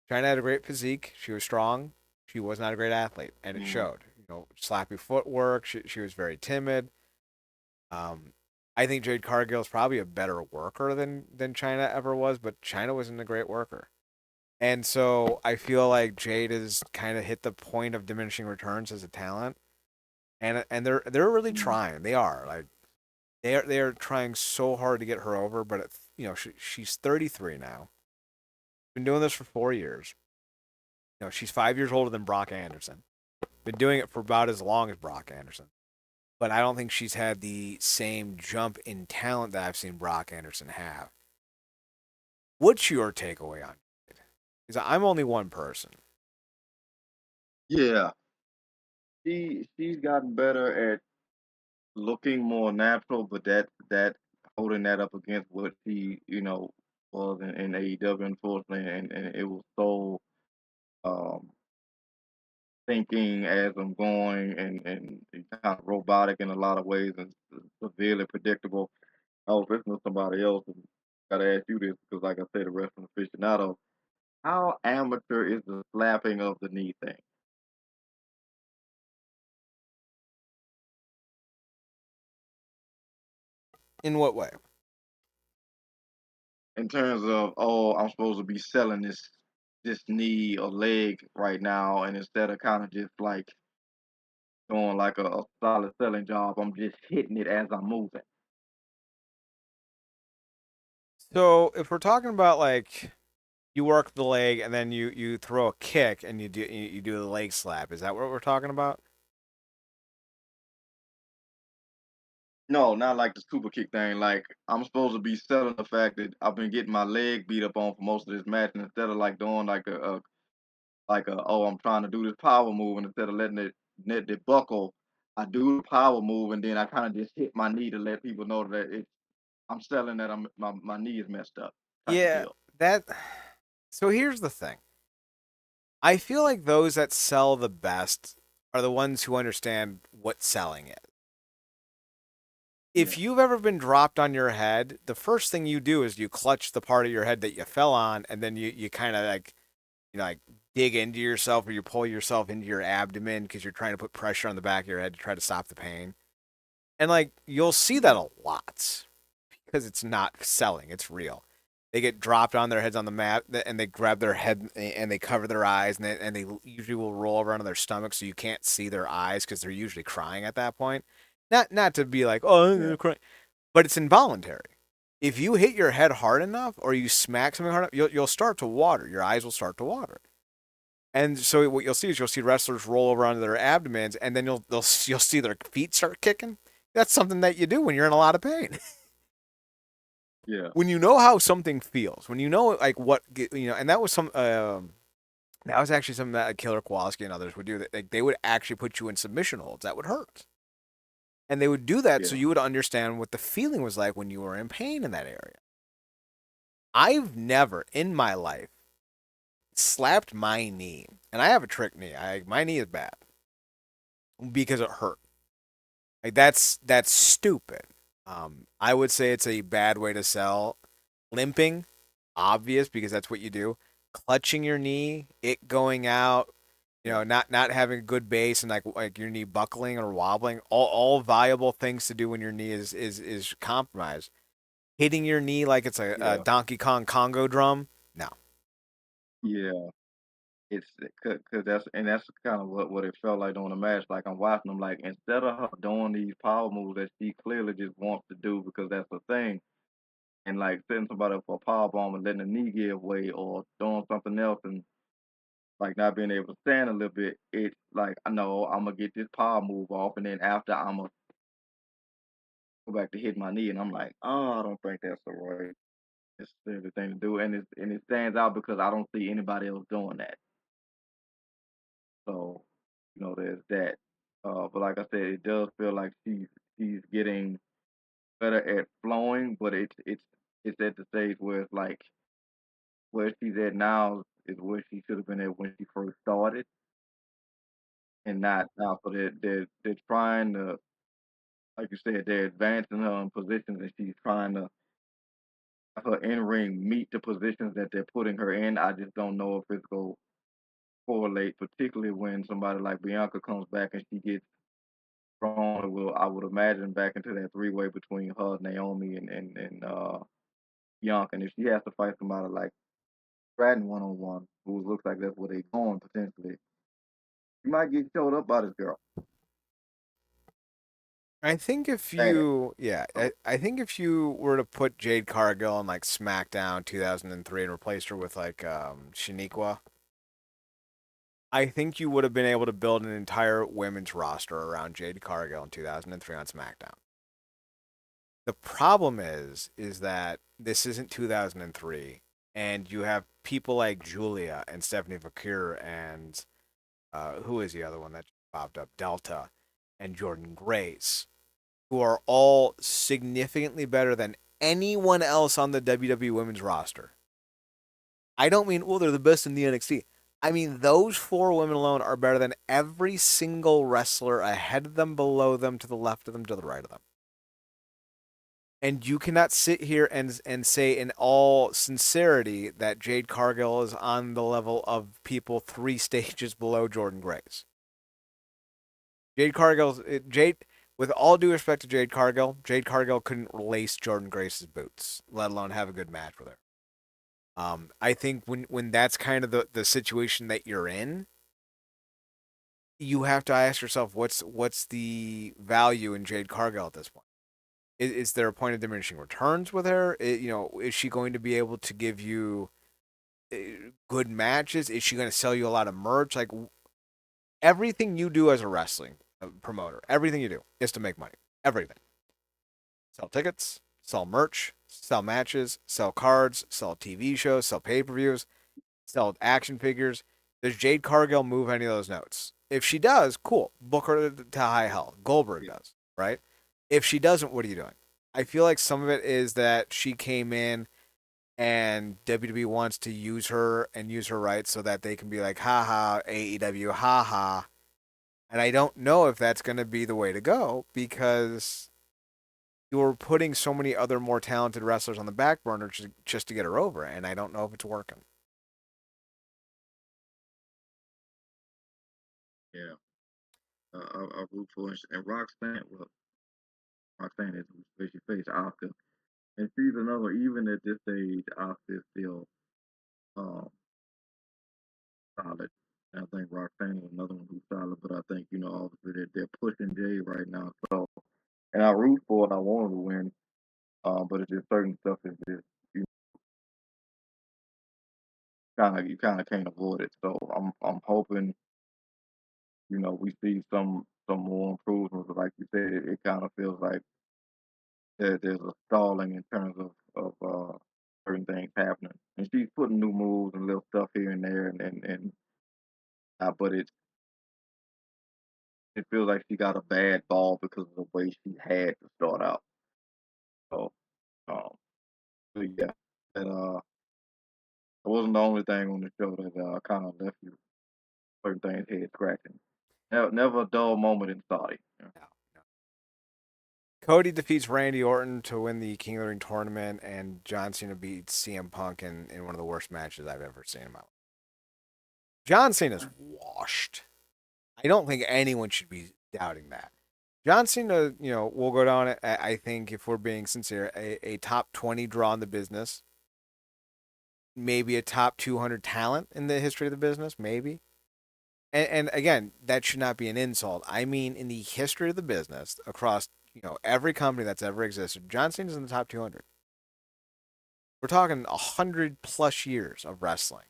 China had a great physique. She was strong. She was not a great athlete, and it Mm. showed. Slappy footwork. She was very timid. Um, I think Jade Cargill is probably a better worker than China ever was, but China wasn't a great worker. And so I feel like Jade has kind of hit the point of diminishing returns as a talent, and they're really Mm. trying. They are like they are trying so hard to get her over, but she's 33 now. Been doing this for 4 years. She's 5 years older than Brock Anderson. Been doing it for about as long as Brock Anderson. But I don't think she's had the same jump in talent that I've seen Brock Anderson have. What's your takeaway on it? Because I'm only one person. Yeah, she's gotten better looking more natural, but that holding that up against what he, was in AEW, unfortunately, and it was so um thinking as I'm going and kind of robotic in a lot of ways and severely predictable. I was listening to somebody else and gotta ask you this because like I said, the wrestling aficionado, how amateur is the slapping of the knee thing? In what way? In terms of, oh, I'm supposed to be selling this knee or leg right now, and instead of kind of just like doing like a solid selling job, I'm just hitting it as I'm moving. So if we're talking about like you work the leg and then you throw a kick and you do the leg slap, is that what we're talking about? No, not like the super kick thing. Like I'm supposed to be selling the fact that I've been getting my leg beat up on for most of this match, and instead of like doing like a oh I'm trying to do this power move, and instead of letting it buckle, I do the power move, and then I kind of just hit my knee to let people know that I'm selling that my knee is messed up type of Yeah, deal. that. So here's the thing. I feel like those that sell the best are the ones who understand what selling is. Yeah, If you've ever been dropped on your head, the first thing you do is you clutch the part of your head that you fell on, and then you kind of like like dig into yourself or you pull yourself into your abdomen because you're trying to put pressure on the back of your head to try to stop the pain. And like you'll see that yeah, a lot because it's not selling, it's real. They get dropped on their heads on the mat and they grab their head and they cover their eyes and they usually will roll over onto their stomach so you can't see their eyes because they're usually crying at that point. Not to be like, oh, yeah, they're crying, but it's involuntary. If you hit your head hard enough or you smack something hard enough, you'll start to water. Your eyes will start to water. And so what you'll see is you'll see wrestlers roll over onto their abdomens, and then you'll see their feet start kicking. That's something that you do when you're in a lot of pain. yeah, When you know how something feels, when you know like what and that was that was actually something that Killer Kowalski and others would do. That like, they would actually put you in submission holds that would hurt, and they would do that so yeah, you would understand what the feeling was like when you were in pain in that area. I've never in my life slapped my knee, and I have a trick knee. My knee is bad because it hurt. Like that's stupid. I would say it's a bad way to sell. Limping, obvious because that's what you do. Clutching your knee, it going out, yeah, not having a good base and like your knee buckling or wobbling, all viable things to do when your knee is compromised. Hitting your knee like it's a yeah, Donkey Kong Congo drum, no. yeah. It's because that's kind of what it felt like during the match. Like I'm watching them, like instead of her doing these power moves that she clearly just wants to do because that's the thing, and like setting somebody up for a power bomb and letting the knee give way or doing something else and like not being able to stand a little bit, it's like I know I'm gonna get this power move off, and then after I'm gonna go back to hit my knee, and I'm like, oh, I don't think that's the right necessarily thing to do, and it stands out because I don't see anybody else doing that. So, there's that. But like I said, it does feel like she's getting better at flowing, but it's at the stage where it's like where she's at now is where she should have been at when she first started, and not now. So they're trying to, like you said, they're advancing her in positions, and she's trying to have her in ring meet the positions that they're putting her in. I just don't know if it's going to correlate, particularly when somebody like Bianca comes back and she gets thrown, will I would imagine back into that three-way between her, Naomi, and Bianca. And if she has to fight somebody like Stratton one-on-one, who looks like that's where they going potentially, she might get showed up by this girl. I think if Bad. you, yeah, So I think if you were to put Jade Cargill on like SmackDown 2003 and replace her with like Shaniqua, I think you would have been able to build an entire women's roster around Jade Cargill in 2003 on SmackDown. The problem is that this isn't 2003, and you have people like Julia and Stephanie Vaquer and who is the other one that popped up? Delta and Jordan Grace. who are all significantly better than anyone else on the WWE women's roster. I don't mean, well, they're the best in the NXT. I mean, those four women alone are better than every single wrestler ahead of them, below them, to the left of them, to the right of them. And you cannot sit here and say in all sincerity that Jade Cargill is on the level of people three stages below Jordan Grace. Jade, with all due respect to Jade Cargill couldn't lace Jordan Grace's boots, let alone have a good match with her. I think when that's kind of the situation that you're in, you have to ask yourself what's the value in Jade Cargill at this point. Is there a point of diminishing returns with her? Is she going to be able to give you good matches? Is she going to sell you a lot of merch? Like everything you do as a wrestling promoter, everything you do is to make money. Everything. Sell tickets, sell merch, sell matches, sell cards, sell TV shows, sell pay per views, sell action figures. Does Jade Cargill move any of those notes? If she does, cool. Book her to high hell. Goldberg Yeah, does, right? If she doesn't, what are you doing? I feel like some of it is that she came in and WWE wants to use her and use her right so that they can be like, haha, AEW, haha. And I don't know if that's going to be the way to go because you're putting so many other more talented wrestlers on the back burner just to get her over. And I don't know if it's working. yeah. I root for her. And Roxanne, well, Roxanne is who she faced Oscar, and she's another. Even at this age, Oscar is still um, solid. And I think Roxanne is another one who's solid, but I think obviously they're pushing Jay right now. So, and I root for it. I want her to win. But it's just certain stuff is just you you kind of can't avoid it. So I'm hoping we see some more improvements. But like you said, it kind of feels like there's a stalling in terms of certain things happening. And she's putting new moves and little stuff here and there, but it feels like she got a bad ball because of the way she had to start out. So um, but yeah, that it wasn't the only thing on the show that kind of left you certain things head scratching. Never a dull moment in Saudi. Yeah. No, no. Cody defeats Randy Orton to win the King of the Ring tournament, and John Cena beats CM Punk in one of the worst matches I've ever seen in my life. John Cena's washed. I don't think anyone should be doubting that. John Cena, will go down, I think, if we're being sincere, a top 20 draw in the business, maybe a top 200 talent in the history of the business, maybe. And again, that should not be an insult. I mean, in the history of the business, across every company that's ever existed, John Cena's in the top 200. We're talking 100 plus years of wrestling.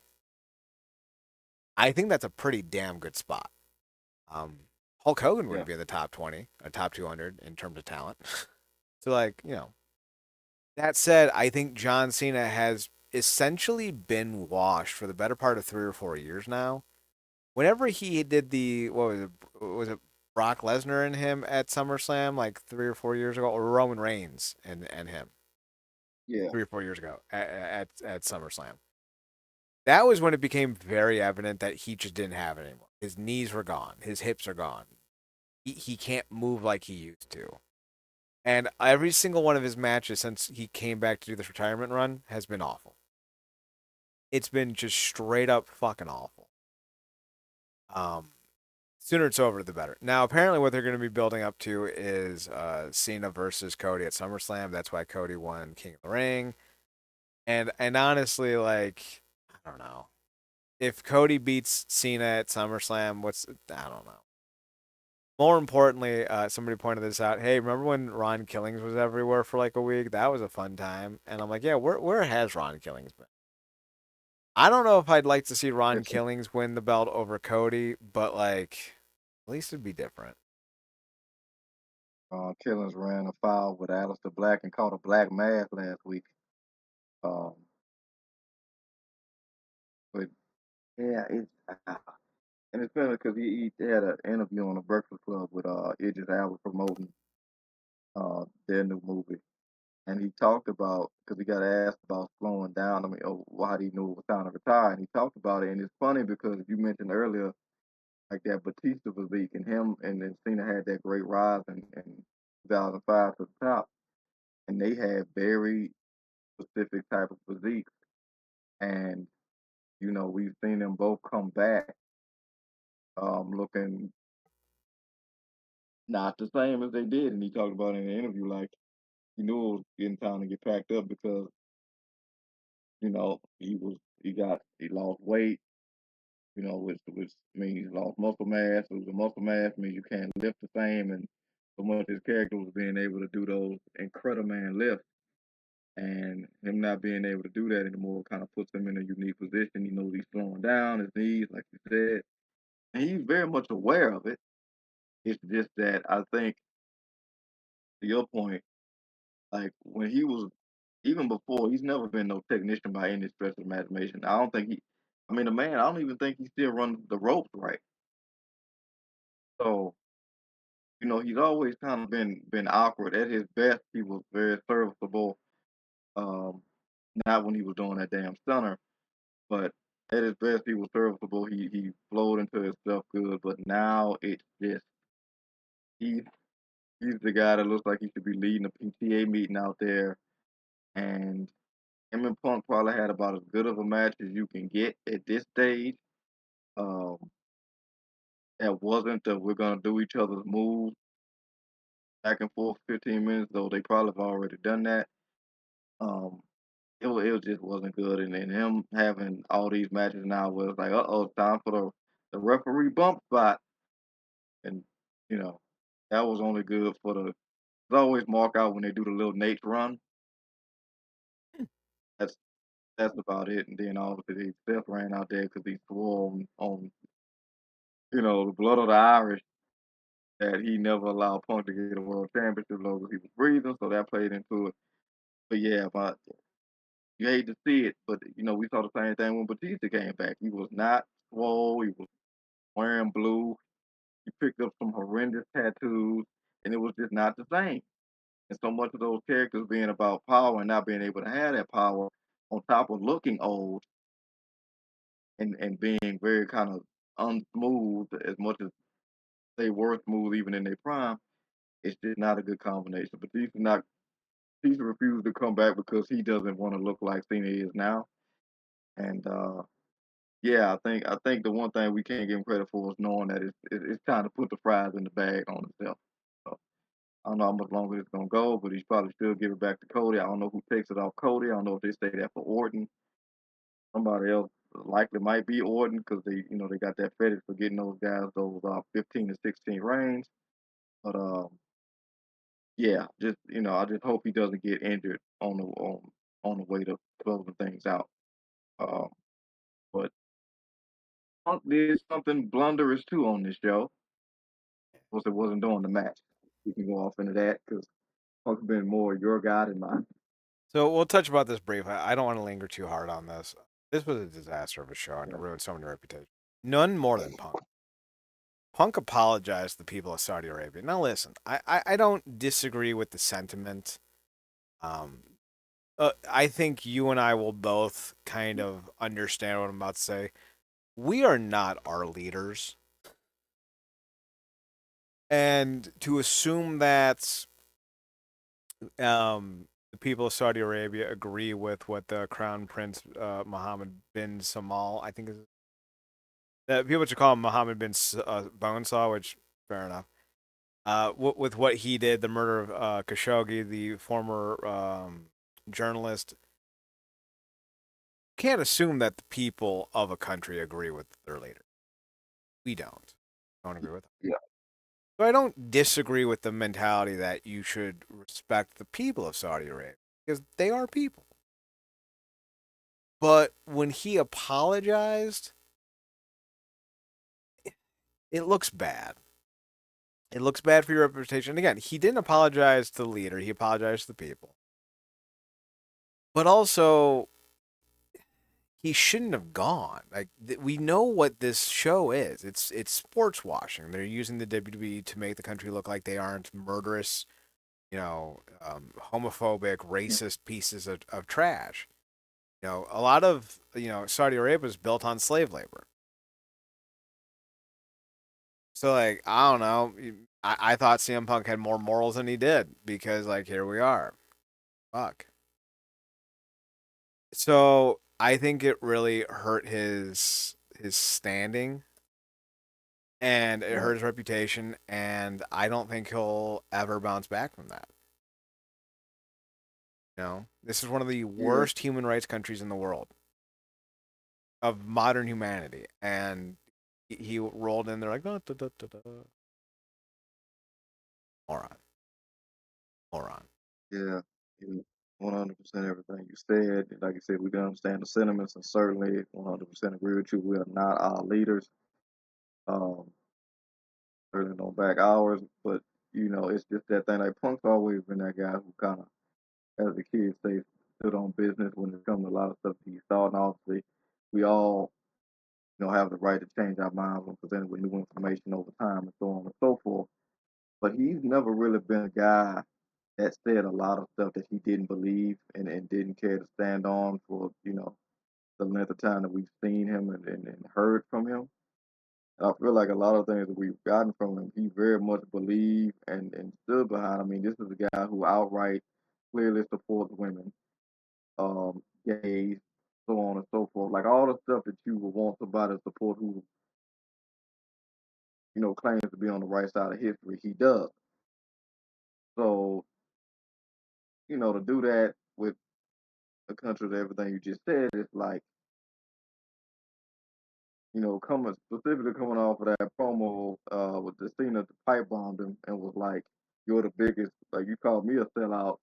I think that's a pretty damn good spot. Um, Hulk Hogan Yeah. wouldn't be in the top 20, a top 200 in terms of talent. So, like, that said, I think John Cena has essentially been washed for the better part of 3 or 4 years now. Whenever he did what was it? Was it Brock Lesnar and him at SummerSlam like 3 or 4 years ago, or Roman Reigns and him Yeah. 3 or 4 years ago at SummerSlam? That was when it became very evident that he just didn't have it anymore. His knees were gone, his hips are gone. He can't move like he used to. And every single one of his matches since he came back to do this retirement run has been awful. It's been just straight up fucking awful. Um, Sooner it's over, the better. Now, apparently, what they're going to be building up to is Cena versus Cody at SummerSlam. That's why Cody won King of the Ring. And honestly, like, I don't know. If Cody beats Cena at SummerSlam, I don't know. More importantly, somebody pointed this out. Hey, remember when Ron Killings was everywhere for like a week? That was a fun time. And I'm like, yeah, where has Ron Killings been? I don't know if I'd like to see Ron Listen, Killings win the belt over Cody, but like, at least it'd be different. Killings ran a foul with Alistair Black and caught a black mass last week. Um, but yeah, and it's funny because he had an interview on the Breakfast Club with Idris Elba promoting. their new movie, and he talked about because he got asked about slowing down. I mean, why he knew it was time to retire, and he talked about it. And it's funny because you mentioned earlier like that Batista physique, and him and then Cena had that great rise in 2005 to the top, and they had very specific type of physique, and we've seen them both come back looking not the same as they did, and he talked about in the interview like he knew it was getting time to get packed up because he lost weight, which means he lost muscle mass. Losing muscle mass means you can't lift the same, and so much his character was being able to do those incredible man lifts, and him not being able to do that anymore kind of puts him in a unique position. He knows he's slowing down his knees, like you said, and he's very much aware of it. It's just that I think, to your point, like when he was even before, he's never been no technician by any stretch of imagination. I don't think he. I mean, the man. I don't even think he still runs the ropes right. So he's always kind of been awkward. At his best, he was very serviceable. Um, not when he was doing that damn stunner, but at his best, he was serviceable. He flowed into his stuff good. But now it's just he he's the guy that looks like he should be leading a PTA meeting out there, and him and Punk probably had about as good of a match as you can get at this stage. Um, that wasn't that we're gonna do each other's moves back and forth 15 minutes, though they probably have already done that. Um, it just wasn't good, and then him having all these matches now where it's like, it's time for the referee bump spot, and you know that was only good for the. They always mark out when they do the little Nate's run. That's that's about it, and then obviously Seth ran out there because he swore on the blood of the Irish that he never allowed Punk to get a world championship as long as he was breathing, so that played into it. But yeah, but you hate to see it, but we saw the same thing when Batista came back. He was not swole, he was wearing blue, he picked up some horrendous tattoos, and it was just not the same. And so much of those characters being about power and not being able to have that power, on top of looking old and being very kind of unsmooth as much as they were smooth even in their prime, it's just not a good combination. Batista refused to come back because he doesn't want to look like Cena is now. And yeah, I think the one thing we can't give him credit for is knowing that it's time to put the fries in the bag on himself. So, I don't know how much longer it's gonna go, but he's probably still give it back to Cody. I don't know who takes it off Cody. I don't know if they say that for Orton. Somebody else likely might be Orton because they got that fetish for getting those guys those 15 to 16 reigns. But yeah, just I just hope he doesn't get injured on the way to closing things out. Um, but Punk did something blunderous too on this show. Was it wasn't during the match. We can go off into that because Punk's been more your guy than mine. So we'll touch about this briefly. I don't want to linger too hard on this. This was a disaster of a show and it Yeah. ruined so many reputations. None more than Punk. Punk apologized to the people of Saudi Arabia. Now listen, I don't disagree with the sentiment. Um, I think you and I will both kind of understand what I'm about to say. We are not our leaders. And to assume that the people of Saudi Arabia agree with what the Crown Prince Mohammed bin Samal, I think is people should call him Mohammed bin Bonesaw, which fair enough. With what he did, the murder of Khashoggi, the former journalist, can't assume that the people of a country agree with their leader. We don't. Don't agree with them. Yeah. So I don't disagree with the mentality that you should respect the people of Saudi Arabia because they are people. But when he apologized, it looks bad. It looks bad for your reputation. Again, he didn't apologize to the leader, he apologized to the people. But also, he shouldn't have gone. Like we know what this show is. It's sports washing. They're using the WWE to make the country look like they aren't murderous homophobic, racist pieces of trash. A lot of Saudi Arabia was built on slave labor. So like I don't know, I thought CM Punk had more morals than he did because like here we are, fuck. So I think it really hurt his standing and it hurt Right. his reputation, and I don't think he'll ever bounce back from that. This is one of the Yeah. worst human rights countries in the world of modern humanity, and he rolled in there like, oh, da, da, da, da. Moron, moron. Yeah. You 100% everything you said. Like you said, we can understand the sentiments and certainly 100% agree with you. We are not our leaders. Um, Certainly don't back ours, but it's just that thing. Like Punk's always been that guy who kind of, as the kids say, stood on business when it comes to a lot of stuff that he thought. And obviously, we all, have the right to change our minds when presented with new information over time and so on and so forth. But he's never really been a guy that said a lot of stuff that he didn't believe and didn't care to stand on for, the length of time that we've seen him and heard from him. And I feel like a lot of things that we've gotten from him, he very much believed and stood behind. I mean, this is a guy who outright clearly supports women, gays, so on and so forth. Like all the stuff that you would want somebody to support who, claims to be on the right side of history, he does. So, to do that with a country of everything you just said, it's like, coming specifically coming off of that promo with the scene of the pipe bombed him and was like, "You're the biggest." Like you called me a sellout.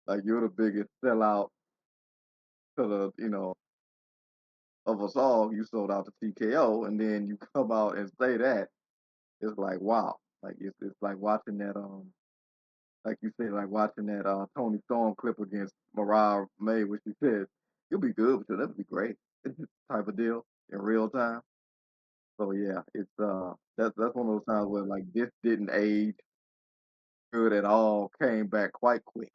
Like you're the biggest sellout to the of us all. You sold out to TKO, and then you come out and say that. It's like wow. Like it's like watching that like you said, like watching that Tony Storm clip against Mariah May, which you said you'll be good, but that'd be great type of deal in real time. So yeah, it's that's one of those times where like this didn't age good at all, came back quite quick.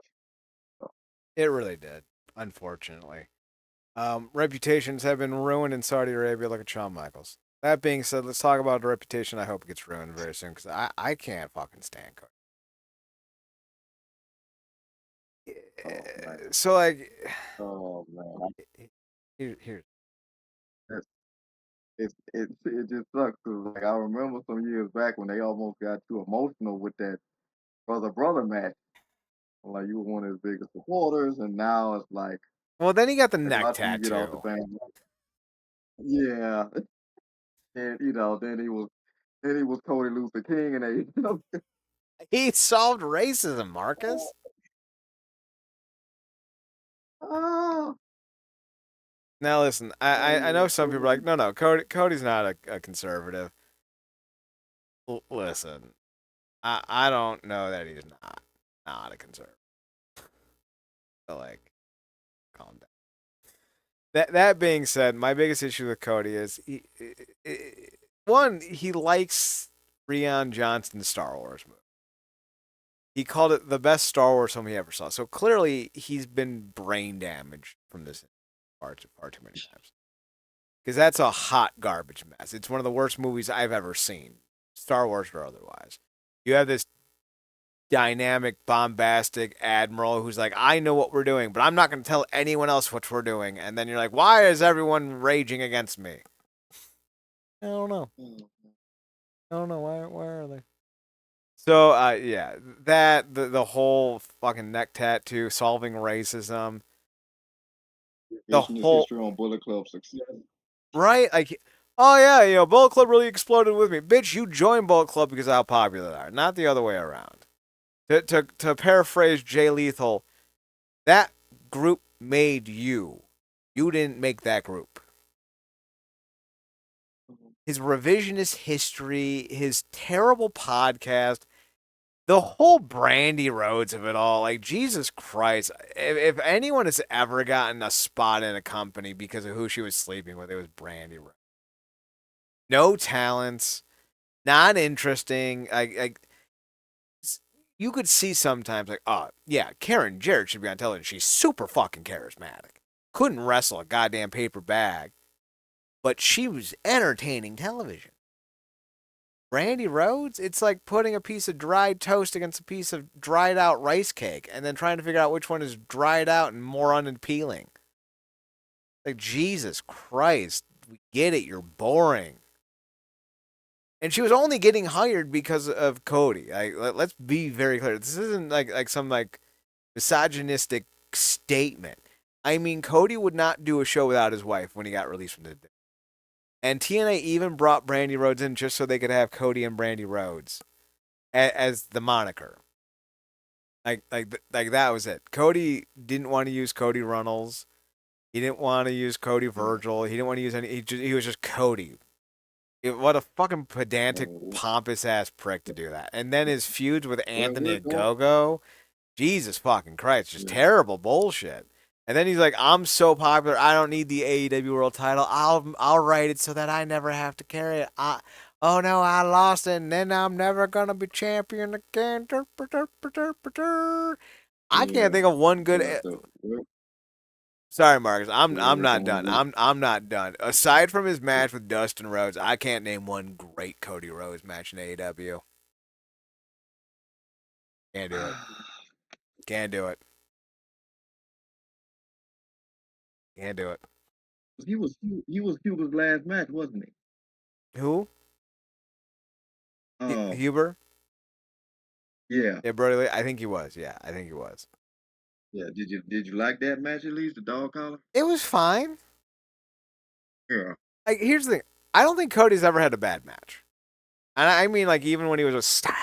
So, It really did, unfortunately. Reputations have been ruined in Saudi Arabia. Look at Shawn Michaels. That being said, let's talk about the reputation. I hope it gets ruined very soon because I can't fucking stand Cody. oh man, So like, oh man, here, that's it just sucks 'cause, like I remember some years back when they almost got too emotional with that brother match. Like you were one of his biggest supporters, and now it's well then he got the like neck watching you get off the tattoo. band. Yeah, and then he was Cody Luther King, and they He solved racism, Marcus. oh, Now listen, oh I yeah, know some people are like, no, Cody's not a conservative. Listen, I don't know that he's not a conservative. But like, calm down. That being said, my biggest issue with Cody is one, he likes Rian Johnson's Star Wars movie. He called it the best Star Wars film he ever saw. So clearly, he's been brain damaged from this far too many times. Because that's a hot garbage mess. It's one of the worst movies I've ever seen, Star Wars or otherwise. You have this dynamic, bombastic admiral who's like, I know what we're doing, but I'm not going to tell anyone else what we're doing. And then you're like, why is everyone raging against me? I don't know. I don't know. Why are they? So, yeah, the whole fucking neck tattoo, solving racism, the basing his whole, history on Bullet Club success. right? Like, oh yeah, Bullet Club really exploded with me. Bitch, you joined Bullet Club because of how popular they are, not the other way around. To paraphrase Jay Lethal, that group made you. You didn't make that group. His revisionist history, his terrible podcast, the whole Brandy Rhodes of it all, like Jesus Christ, if anyone has ever gotten a spot in a company because of who she was sleeping with, it was Brandy Rhodes. No talents, not interesting. Like you could see sometimes like, oh yeah, Karen Jarrett should be on television. She's super fucking charismatic. Couldn't wrestle a goddamn paper bag, but she was entertaining television. Randy Rhodes, it's like putting a piece of dried toast against a piece of dried out rice cake and then trying to figure out which one is dried out and more unappealing. Like, Jesus Christ, we get it, you're boring. And she was only getting hired because of Cody. Let's be very clear. This isn't like some like misogynistic statement. I mean, Cody would not do a show without his wife when he got released from the. And TNA even brought Brandy Rhodes in just so they could have Cody and Brandy Rhodes as the moniker. Like that was it. Cody didn't want to use Cody Runnels. He didn't want to use Cody Yeah. Virgil. He didn't want to use any. He was just Cody. What a fucking pedantic, Oh, pompous ass prick to do that. And then his feuds with well, Anthony we're going. Ogogo, Jesus fucking Christ, just Yeah. terrible bullshit. And then he's like, "I'm so popular, I don't need the AEW World Title. I'll write it so that I never have to carry it. Oh no, I lost it, and then I'm never gonna be champion again." I can't Yeah. think of one good. Yeah. So Sorry, Marcus. I'm we're not going. done. I'm not done. Aside from his match with Dustin Rhodes, I can't name one great Cody Rhodes match in AEW. Can't do it. Can't do it. Can't do it. He was Cuba's last match, wasn't he? Who? Um. Huber? Yeah. Yeah, Brody Lee. I think he was. Yeah, I think he was. Yeah. Did you like that match at least? The dog collar. It was fine. Yeah. Like, here's the thing. I don't think Cody's ever had a bad match, and I mean, like, even when he was a star.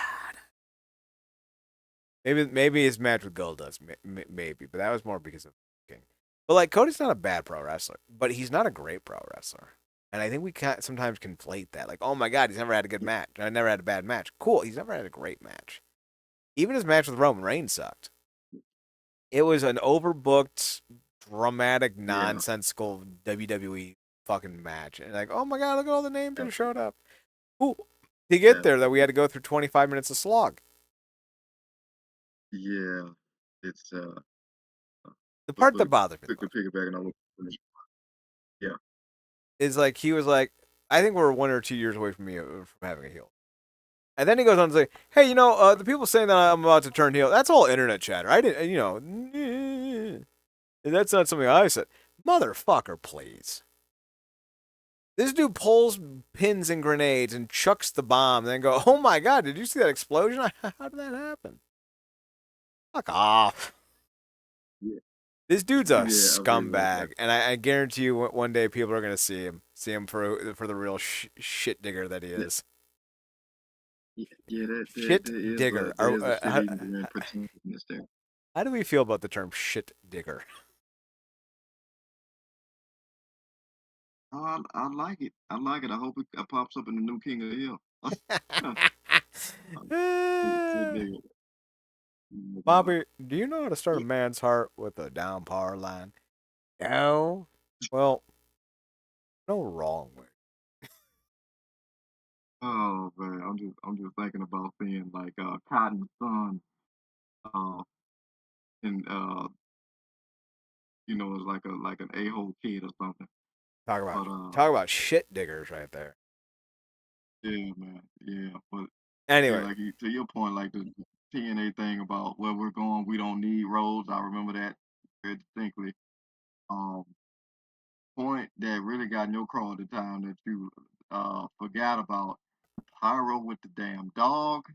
Maybe his match with Goldust, maybe, but that was more because of King. But like, Cody's not a bad pro wrestler, but he's not a great pro wrestler. And I think we can sometimes conflate that. Like, oh my God, he's never had a good match. I never had a bad match. Cool, he's never had a great match. Even his match with Roman Reigns sucked. It was an overbooked, dramatic, Yeah. nonsensical WWE fucking match. And like, oh my God, look at all the names Yeah. that showed up. Ooh, to get Yeah. there, that we had to go through 25 minutes of slog. Yeah. It's The but part that bothers me the quickly most piggybacking on what yeah. is like he was like, I think we're 1 or 2 years away from me from having a heel. And then he goes on to say, "Hey, the people saying that I'm about to turn heel, that's all internet chatter. I didn't, that's not something I said. Motherfucker, please. This dude pulls pins and grenades and chucks the bomb, and then go, oh my God, did you see that explosion? How did that happen? Fuck off. Yeah. This dude's a Yeah. I agree with that. scumbag, and I guarantee you one day people are gonna see him for the real shit digger that he Yeah. is. Yeah. Shit Is digger. there is a shit eating and pretentious there. How do we feel about the term shit digger? Oh, I like it. I like it. I hope it pops up in the new King of the Hill. Shit nigga. But, Bobby, do you know how to start a yeah. man's heart with a down power line? No. Well, no wrong way. Oh man, I'm just thinking about seeing like Cotton's son, uh, and as like an a-hole kid or something. Talk about But talk about shit diggers right there. yeah, man, yeah. But yeah, Anyway, like to your point, like the TNA thing about where we're going, we don't need roads. I remember that very distinctly. Um, Point that really got in your craw at the time that you forgot about Pyro with the damn dog.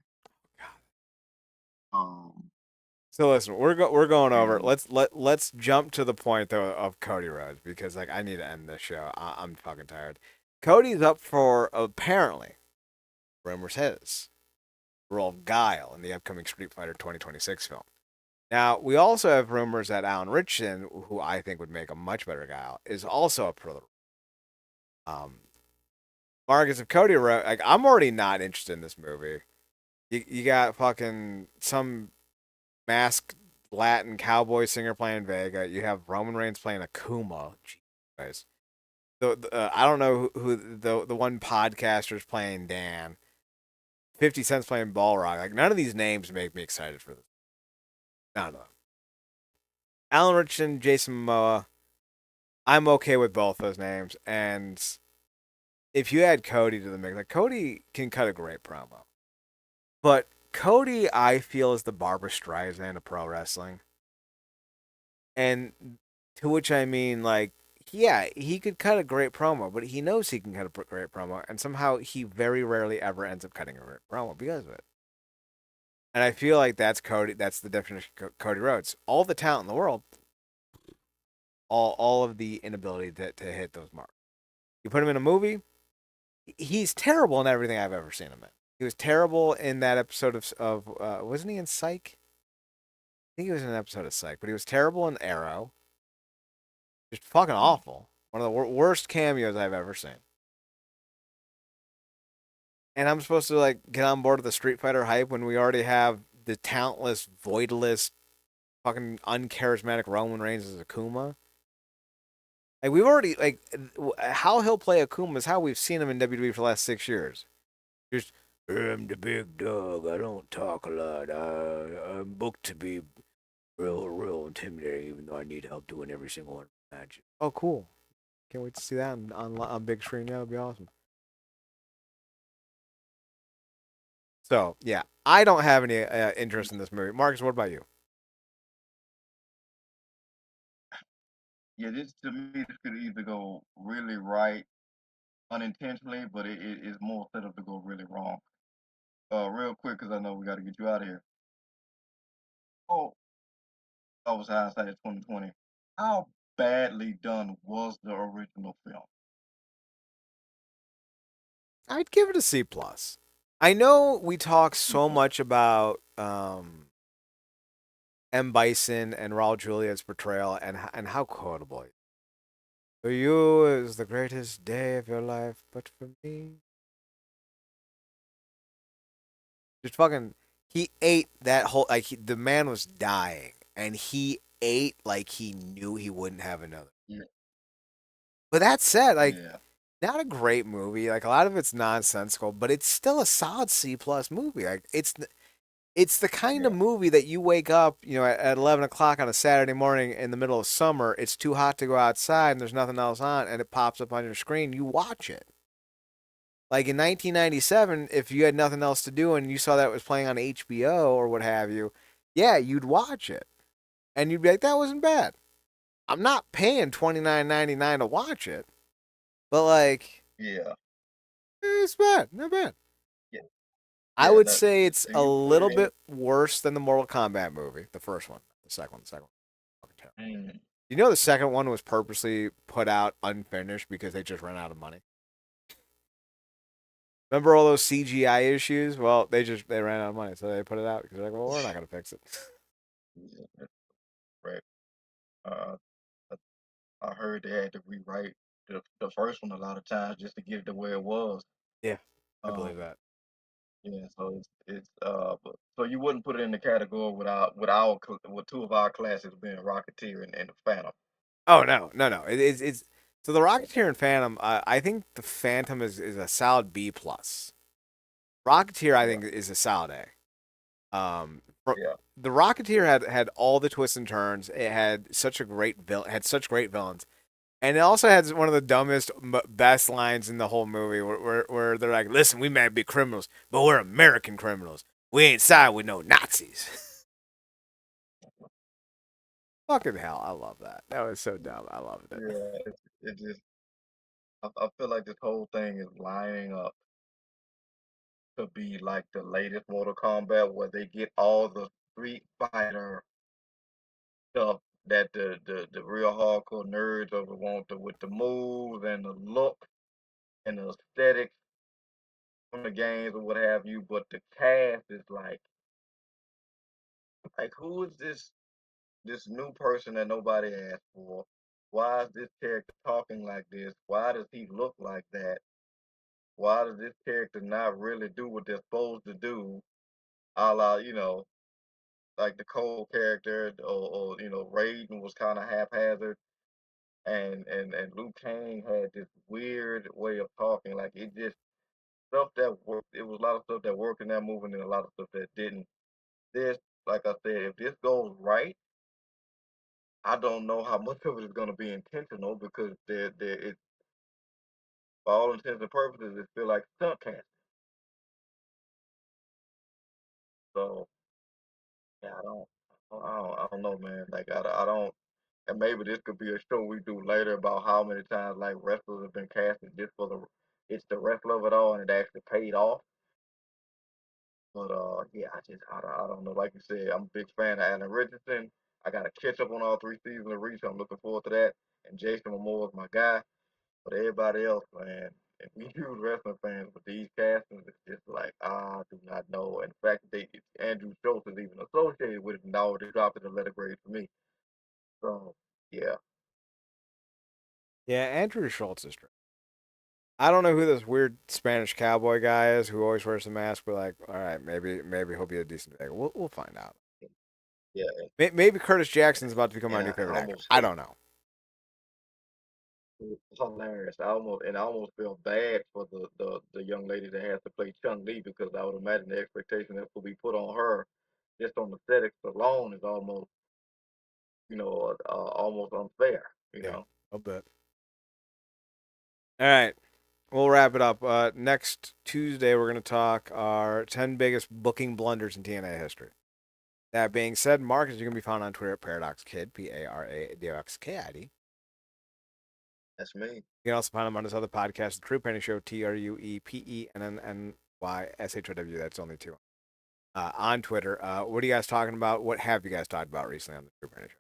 Um, so listen, we're going over. and Let's jump to the point though of Cody Rhodes because like I need to end this show. I'm fucking tired. Cody's up for apparently rumors his role of Guile in the upcoming Street Fighter 2026 film. Now we also have rumors that Alan Richardson, who I think would make a much better Guile, is also up for the Marcus of Cody Rhodes. Like I'm already not interested in this movie. You got fucking some masked Latin cowboy singer playing Vega. You have Roman Reigns playing Akuma. Jeez. I don't know who the one podcaster is playing Dan. 50 Cent's playing Ball Rock. Like none of these names make me excited for this. None of them. Alan Richardson, Jason Momoa. I'm okay with both those names. And if you add Cody to the mix, like Cody can cut a great promo. But Cody, I feel, is the Barbara Streisand of pro wrestling. And to which I mean, like, yeah, he could cut a great promo, but he knows he can cut a great promo, and somehow he very rarely ever ends up cutting a great promo because of it. And I feel like that's Cody. That's the definition of Cody Rhodes. All the talent in the world, all of the inability to hit those marks. You put him in a movie, he's terrible in everything I've ever seen him in. He was terrible in that episode of wasn't he in Psych? I think he was in an episode of Psych, but he was terrible in Arrow. Just fucking Mm. awful. One of the worst cameos I've ever seen. And I'm supposed to like get on board with the Street Fighter hype when we already have the talentless, voidless, fucking uncharismatic Roman Reigns as Akuma. Like we've already like how he'll play Akuma is how we've seen him in WWE for the last 6 years. Just I'm the big dog. I don't talk a lot. I'm booked to be real intimidating, even though I need help doing every single one of the matches. Oh, cool! Can't wait to see that on big screen. Yeah, that'd be awesome. So yeah, I don't have any interest in this movie. Marcus, what about you? Yeah, this to me, this could either go really right unintentionally, but it is more set up to go really wrong. Real quick, because I know we got to get you out of here. Oh, I was hindsight 2020. How badly done was the original film? I'd give it a C plus. I know we talk so much about M Bison and Raul Julia's portrayal and how quotable. For you is the greatest day of your life, but for me, just fucking, he ate that whole like the man was dying and he ate like he knew he wouldn't have another. Yeah, But that said, like yeah, not a great movie. Like a lot of it's nonsensical, but it's still a solid C plus movie. Like it's the kind of yeah, movie that you wake up, at 11 o'clock on a Saturday morning in the middle of summer. It's too hot to go outside, and there's nothing else on, and it pops up on your screen. You watch it. Like in 1997, if you had nothing else to do and you saw that it was playing on HBO or what have you, yeah, you'd watch it, and you'd be like, "That wasn't bad." I'm not paying $29.99 to watch it, but like, yeah, it's bad, not bad. yeah, I yeah. would That, say it's and a you put little it in. bit worse than the Mortal Kombat movie, the first one. The second one. Fucking terrible. Mm, You know, the second one was purposely put out unfinished because they just ran out of money. Remember all those CGI issues? Well, they ran out of money, so they put it out because they're like, well, we're not gonna fix it. yeah, that's right. Uh, I heard they had to rewrite the first one a lot of times just to get it to where it was. Yeah, I believe Um, that. yeah, so but, so you wouldn't put it in the category with two of our classics being Rocketeer and the Phantom. Oh no, no, no. It's so the Rocketeer and Phantom. I think the Phantom is a solid B plus. Rocketeer, I Yeah, think, is a solid A. yeah, The Rocketeer had all the twists and turns. It had such a great had such great villains. And it also has one of the dumbest, best lines in the whole movie where they're like, listen, we might be criminals, but we're American criminals. We ain't side with no Nazis. Fucking hell, I love that. That was so dumb. I loved it. yeah. It just I feel like this whole thing is lining up to be like the latest Mortal Kombat, where they get all the Street Fighter stuff that the real hardcore nerds over want with the moves and the look and the aesthetic from the games or what have you. But the cast is like who is this new person that nobody asked for? Why is this character talking like this? Why does he look like that? Why does this character not really do what they're supposed to do? A la, like the Cole character, or Raiden was kind of haphazard, and Luke Kang had this weird way of talking. Like it just stuff that worked. It was a lot of stuff that worked in that movie, and a lot of stuff that didn't. This, like I said, if this goes right, I don't know how much of it is going to be intentional because it, by all intents and purposes, it feel like stunt casting. So yeah, I don't know, man. Like I don't, and maybe this could be a show we do later about how many times like wrestlers have been casted just for it's the wrestler of it all, and it actually paid off. But yeah, I don't know. Like you said, I'm a big fan of Alan Richardson. I got to catch up on all 3 seasons of Reach. I'm looking forward to that. And Jason Momoa is my guy. But everybody else, man, and we huge wrestling fans, but these castings, it's just like I do not know. And the fact that Andrew Schultz is even associated with it, now they dropped it a letter grade for me. So yeah, Yeah, Andrew Schultz is true. I don't know who this weird Spanish cowboy guy is who always wears a mask. But like, all right, maybe he'll be a decent thing. We'll find out. yeah, Maybe Curtis Jackson's about to become and our I new favorite actor. almost I hate don't know. it. It's hilarious. I almost feel bad for the young lady that has to play Chun Li because I would imagine the expectation that will be put on her just on the aesthetics alone is almost almost unfair. You Yeah, know. a bit. All right, we'll wrap it up. Next Tuesday, we're going to talk our 10 biggest booking blunders in TNA history. That being said, Marcus, you can be found on Twitter at ParadoxKid, ParadoxKid. That's me. You can also find him on his other podcast, The True Penny Show, TruePennyShow. That's only two. On Twitter. What are you guys talking about? What have you guys talked about recently on The True Penny Show?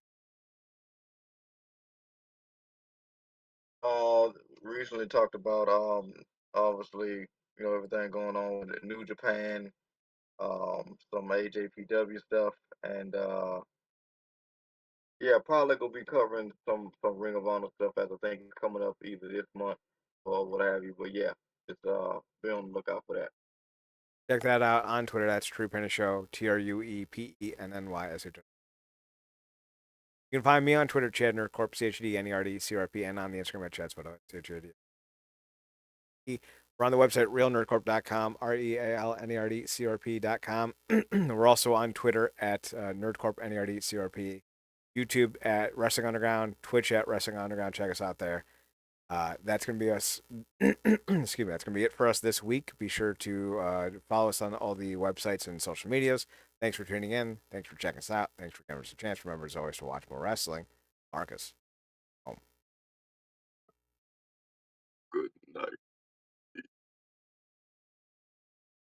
Uh, recently talked about obviously everything going on with New Japan, some AJPW stuff, and yeah, probably gonna be covering some Ring of Honor stuff as I think it's coming up either this month or what have you. But yeah, just be on the lookout for that. Check that out on Twitter. That's True Penny Show, TruePennyShow. You can find me on Twitter, Chad Nerdcorp, CHDNERDCRP, and on the Instagram at Chad's Photo, CHD. We're on the website realnerdcorp.com, REALNERDCRP.com. We're also on Twitter at NerdcorpNERDCRP, YouTube at Wrestling Underground, Twitch at Wrestling Underground. Check us out there. That's going to be us. Excuse me. That's going to be it for us this week. Be sure to follow us on all the websites and social medias. Thanks for tuning in. Thanks for checking us out. Thanks for giving us a chance. Remember, as always, to watch more wrestling. Marcus. Home. Good night.